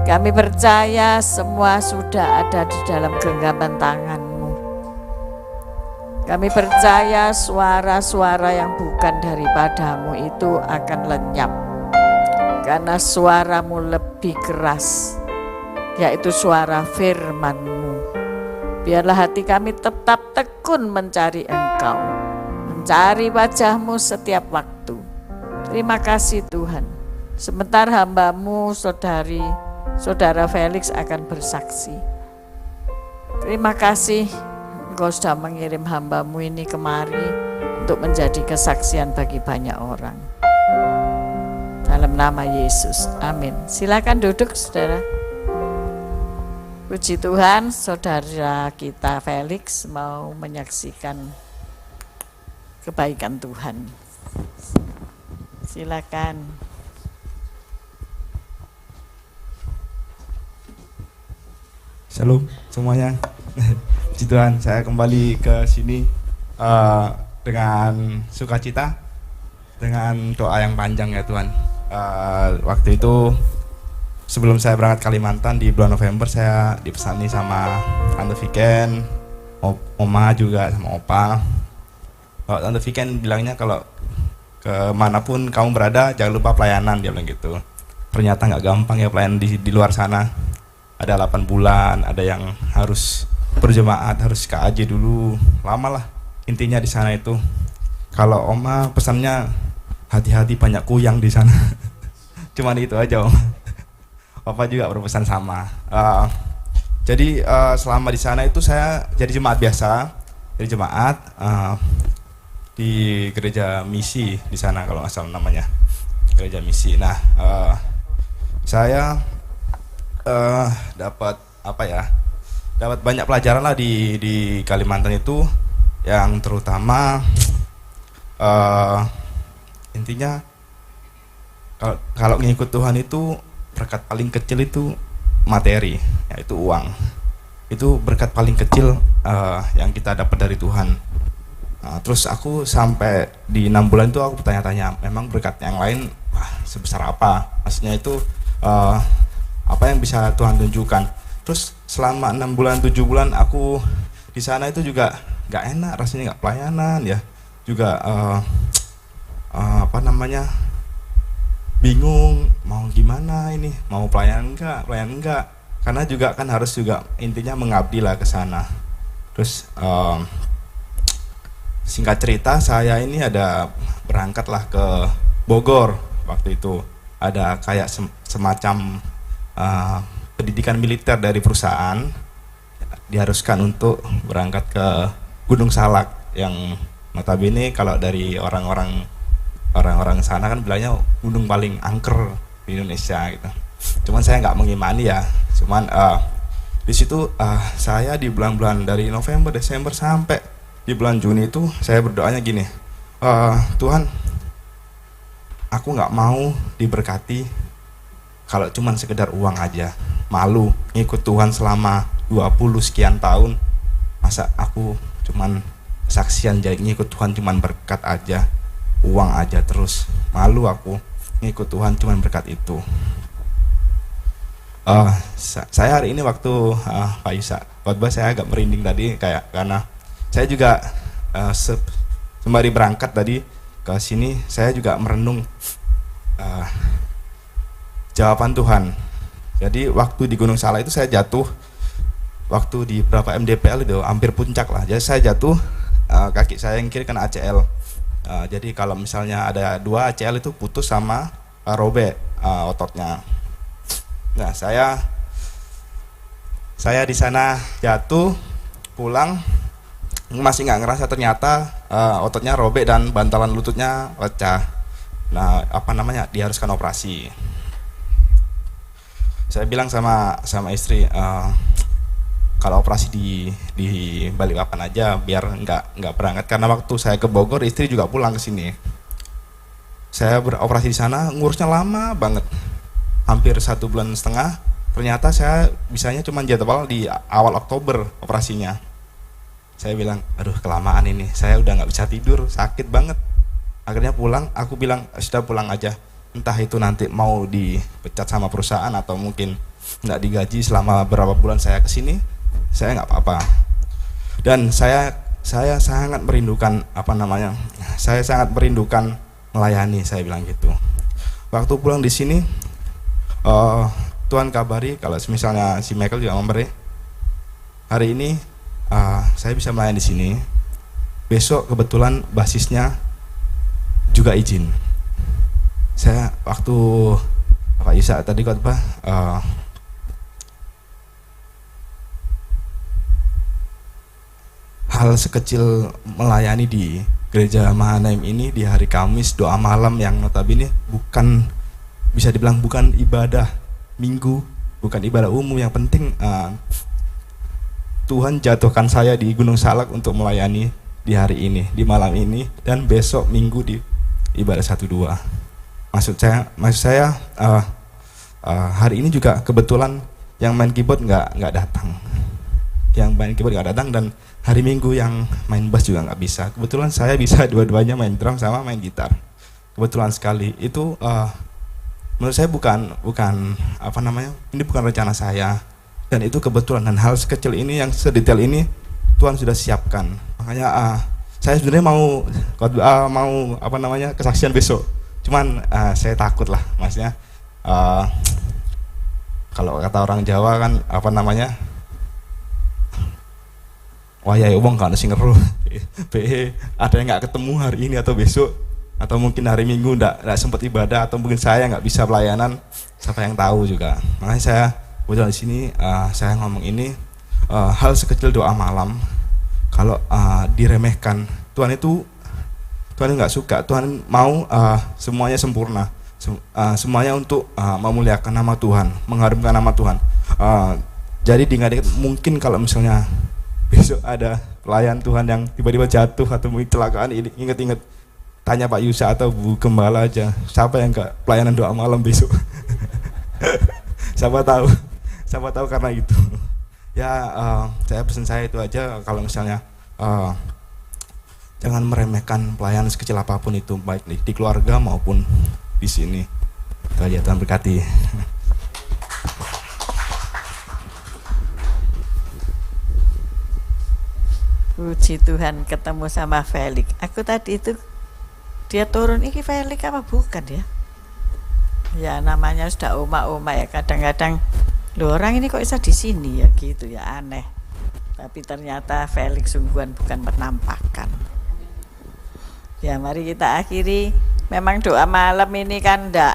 Kami percaya semua sudah ada di dalam genggaman tangan-Mu. Kami percaya suara-suara yang bukan daripada-Mu itu akan lenyap, karena suara-Mu lebih keras, yaitu suara firman-Mu. Biarlah hati kami tetap tekun mencari Engkau, mencari wajah-Mu setiap waktu. Terima kasih Tuhan. Sebentar hamba-Mu saudara Felix akan bersaksi. Terima kasih Engkau sudah mengirim hamba-Mu ini kemari untuk menjadi kesaksian bagi banyak orang. Dalam nama Yesus, amin. Silakan duduk saudara. Puji Tuhan, saudara kita Felix mau menyaksikan kebaikan Tuhan. Silakan. Shalom semuanya. Puji Tuhan, saya kembali ke sini dengan sukacita, dengan doa yang panjang ya Tuhan. Waktu itu sebelum saya berangkat Kalimantan di bulan November, saya dipesani sama Tante Viken, Oma juga sama Opa. Tante Viken bilangnya kalau kemanapun kamu berada jangan lupa pelayanan, dia bilang gitu. Ternyata nggak gampang ya pelayanan di luar sana. Ada 8 bulan, ada yang harus berjemaat, harus ke AJ dulu, lama lah. Intinya di sana itu, kalau Oma pesannya hati-hati banyak kuyang di sana. Cuman itu aja Oma. Opa juga berpesan sama. Jadi selama di sana itu saya jadi jemaat biasa, jadi jemaat di gereja misi di sana kalau nggak salah namanya, gereja misi. Nah, saya dapat dapat banyak pelajaran lah di Kalimantan itu, yang terutama intinya kalau ngikut Tuhan itu berkat paling kecil itu materi, yaitu uang. Itu berkat paling kecil yang kita dapat dari Tuhan. Terus aku sampai di 6 bulan itu aku bertanya-tanya, memang berkat yang lain sebesar apa? Maksudnya itu apa yang bisa Tuhan tunjukkan. Terus selama 6 bulan 7 bulan aku di sana itu juga nggak enak rasanya, nggak pelayanan ya, juga bingung mau gimana ini, mau pelayanan enggak, karena juga kan harus juga intinya mengabdi lah ke sana. Terus singkat cerita saya ini ada berangkatlah ke Bogor. Waktu itu ada kayak semacam pendidikan militer dari perusahaan, diharuskan untuk berangkat ke Gunung Salak, yang notabene kalau dari orang-orang sana kan bilangnya gunung paling angker di Indonesia gitu. Cuman saya nggak mengimani ya. Cuman di situ saya di bulan-bulan dari November, Desember sampai di bulan Juni itu saya berdoanya gini, Tuhan, aku nggak mau diberkati kalau cuman sekedar uang aja. Malu ngikut Tuhan selama 20 sekian tahun, masa aku cuman saksian jadi ngikut Tuhan cuman berkat aja, uang aja terus. Malu aku ngikut Tuhan cuman berkat itu. Saya hari ini waktu Pak Yusa khotbah saya agak merinding tadi, kayak karena saya juga sembari berangkat tadi ke sini saya juga merenung jawaban Tuhan. Jadi waktu di Gunung Salak itu saya jatuh, waktu di berapa MDPL itu hampir puncak lah. Jadi saya jatuh, kaki saya yang kiri kena ACL. Jadi kalau misalnya ada 2 ACL itu putus sama robek ototnya. Nah saya di sana jatuh, pulang masih nggak ngerasa ternyata ototnya robek dan bantalan lututnya pecah. Nah diharuskan operasi. Saya bilang sama istri, kalau operasi di Balikpapan aja biar nggak berangkat, karena waktu saya ke Bogor istri juga pulang ke sini. Saya beroperasi di sana ngurusnya lama banget, hampir 1,5 bulan. Ternyata saya bisanya cuma jadwal di awal Oktober operasinya. Saya bilang, aduh kelamaan ini, saya udah nggak bisa tidur, sakit banget. Akhirnya pulang, aku bilang sudah pulang aja. Entah itu nanti mau dipecat sama perusahaan atau mungkin nggak digaji selama berapa bulan saya kesini, saya nggak apa-apa. Dan saya sangat merindukan saya sangat merindukan melayani, saya bilang gitu. Waktu pulang di sini, Tuhan kabari kalau misalnya si Michael juga memberi, hari ini saya bisa melayani di sini. Besok kebetulan basisnya juga izin. Saya waktu Pak Isa tadi khotbah, hal sekecil melayani di Gereja Mahanaim ini di hari Kamis doa malam yang notabene bukan, bisa dibilang bukan ibadah minggu, bukan ibadah umum, yang penting Tuhan jatuhkan saya di Gunung Salak untuk melayani di hari ini, di malam ini, dan besok minggu di ibadah 1-2. Maksud saya hari ini juga kebetulan yang main keyboard nggak datang, dan hari Minggu yang main bass juga nggak bisa. Kebetulan saya bisa dua-duanya, main drum sama main gitar. Kebetulan sekali itu, menurut saya bukan ini bukan rencana saya, dan itu kebetulan. Dan hal sekecil ini, yang sedetail ini Tuhan sudah siapkan. Makanya saya sebenarnya mau kesaksian besok. Cuman saya takut lah, maksudnya kalau kata orang Jawa kan wayai wong kan sing ngeruh. Ada yang nggak ketemu hari ini atau besok, atau mungkin hari Minggu nggak sempat ibadah, atau mungkin saya nggak bisa pelayanan, siapa yang tahu juga. Makanya saya kebetulan di sini saya ngomong ini hal sekecil doa malam kalau diremehkan, Tuhan nggak suka. Tuhan mau semuanya sempurna, semuanya untuk memuliakan nama Tuhan, mengharumkan nama Tuhan. Jadi diingat mungkin kalau misalnya besok ada pelayan Tuhan yang tiba-tiba jatuh atau kecelakaan, ini ingat-ingat tanya Pak Yusa atau Bu Gembala aja, siapa yang nggak pelayanan doa malam besok? siapa tahu karena itu. Ya pesan saya itu aja, kalau misalnya jangan meremehkan pelayanan sekecil apapun itu, baik di keluarga maupun di sini. Itu aja, Tuhan berkati. Puji Tuhan, ketemu sama Felix. Aku tadi itu dia turun, ini Felix apa bukan ya? Ya namanya sudah oma-oma ya, kadang-kadang loh orang ini kok bisa di sini ya gitu ya, aneh. Tapi ternyata Felix sungguhan, bukan penampakan. Ya mari kita akhiri. Memang doa malam ini kan ndak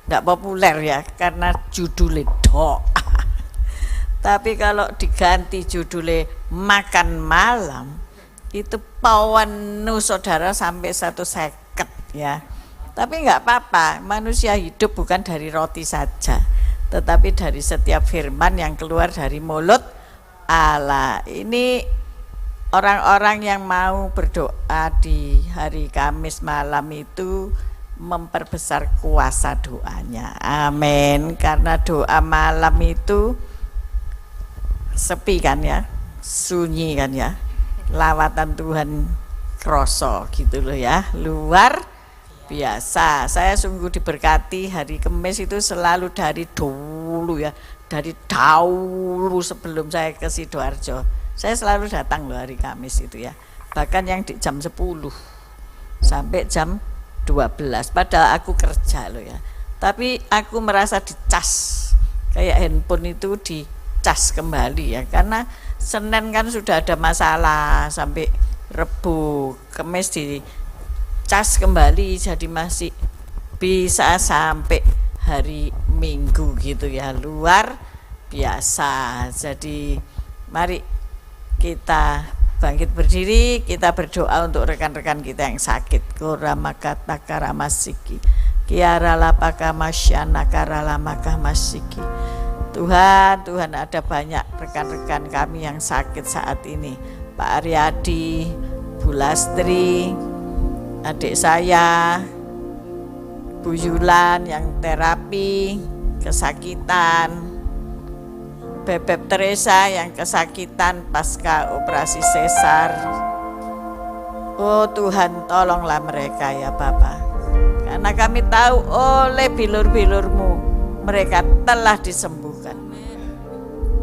ndak populer ya, karena judulnya doa. Tapi kalau diganti judulnya makan malam, itu penuh saudara sampai 150 ya. Tapi enggak apa-apa, manusia hidup bukan dari roti saja, tetapi dari setiap firman yang keluar dari mulut Allah. Ini orang-orang yang mau berdoa di hari Kamis malam itu memperbesar kuasa doanya. Amin. Karena doa malam itu sepi kan ya, sunyi kan ya, lawatan Tuhan kroso gitu loh ya, luar biasa. Saya sungguh diberkati hari Kamis itu selalu dari dulu ya, dari dahulu sebelum saya ke Sidoarjo, saya selalu datang loh hari Kamis itu ya, bahkan yang di jam 10 sampai jam 12, padahal aku kerja loh ya, tapi aku merasa dicas, kayak handphone itu dicas kembali ya, karena Senin kan sudah ada masalah, sampai Rebu, Kamis dicas kembali, jadi masih bisa sampai hari Minggu gitu ya, luar biasa. Jadi mari kita bangkit berdiri, kita berdoa untuk rekan-rekan kita yang sakit. Koramakata karamasiki kiara lapaka masyana karalamaka masiki. Tuhan ada banyak rekan-rekan kami yang sakit saat ini, Pak Aryadi, Bu Lastri, adik saya Bu Yulan yang terapi kesakitan, Bebek Teresa yang kesakitan pasca operasi sesar. Oh Tuhan, tolonglah mereka ya Bapa, karena kami tahu oleh bilur-bilur-Mu mereka telah disembuhkan.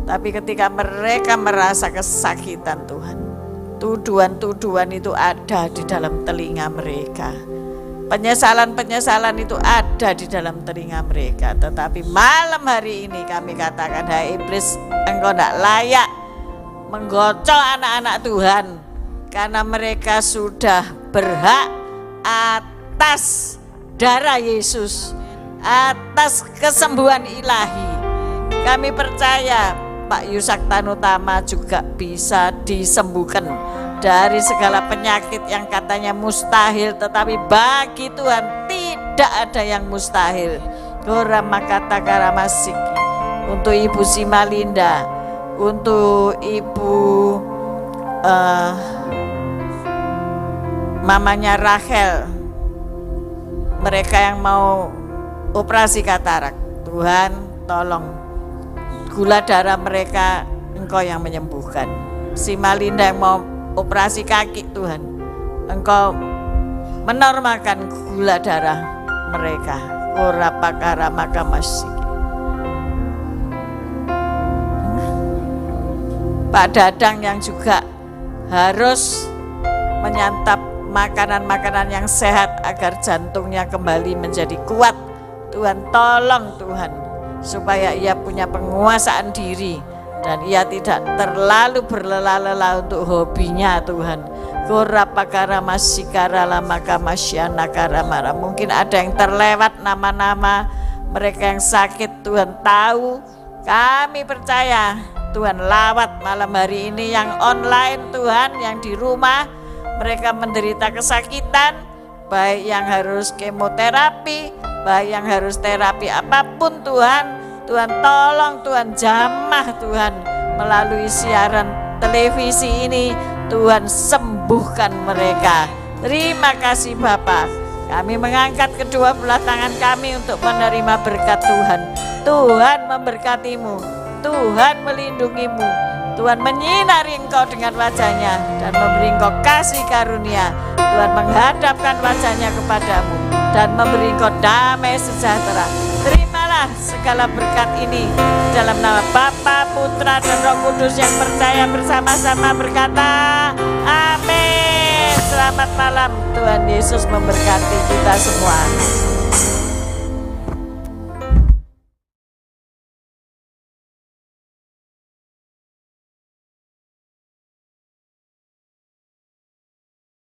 Tapi ketika mereka merasa kesakitan Tuhan, tuduhan-tuduhan itu ada di dalam telinga mereka, penyesalan-penyesalan itu ada di dalam telinga mereka. Tetapi malam hari ini kami katakan, hai iblis, engkau tidak layak menggocok anak-anak Tuhan, karena mereka sudah berhak atas darah Yesus, atas kesembuhan ilahi. Kami percaya Pak Yusak Tanutama juga bisa disembuhkan dari segala penyakit yang katanya mustahil, tetapi bagi Tuhan tidak ada yang mustahil. Koramakata karamasiki, untuk Ibu Simalinda, untuk Ibu mamanya Rachel, mereka yang mau operasi katarak, Tuhan tolong gula darah mereka Engkau yang menyembuhkan. Simalinda yang mau operasi kaki, Tuhan Engkau menormalkan gula darah mereka. Korapakara maka masih. Pak Dadang yang juga harus menyantap makanan-makanan yang sehat agar jantungnya kembali menjadi kuat. Tuhan tolong Tuhan, supaya ia punya penguasaan diri dan ia tidak terlalu berlelah-lelah untuk hobinya Tuhan. Korapakara masikara lamaka masyana karamara. Mungkin ada yang terlewat nama-nama Mereka yang sakit Tuhan tahu. Kami percaya Tuhan lawat malam hari ini yang online Tuhan, yang di rumah. Mereka menderita kesakitan, baik yang harus kemoterapi, baik yang harus terapi apapun Tuhan. Tuhan tolong, Tuhan jamah Tuhan melalui siaran televisi ini. Tuhan sembuhkan mereka. Terima kasih Bapa. Kami mengangkat kedua belah tangan kami untuk menerima berkat Tuhan. Tuhan memberkatimu, Tuhan melindungimu, Tuhan menyinari engkau dengan wajahnya dan memberi engkau kasih karunia. Tuhan menghadapkan wajahnya kepadamu dan memberi engkau damai sejahtera. Terimalah segala berkat ini dalam nama Bapa, Putra, dan Roh Kudus yang percaya bersama-sama berkata, amin. Selamat malam, Tuhan Yesus memberkati kita semua.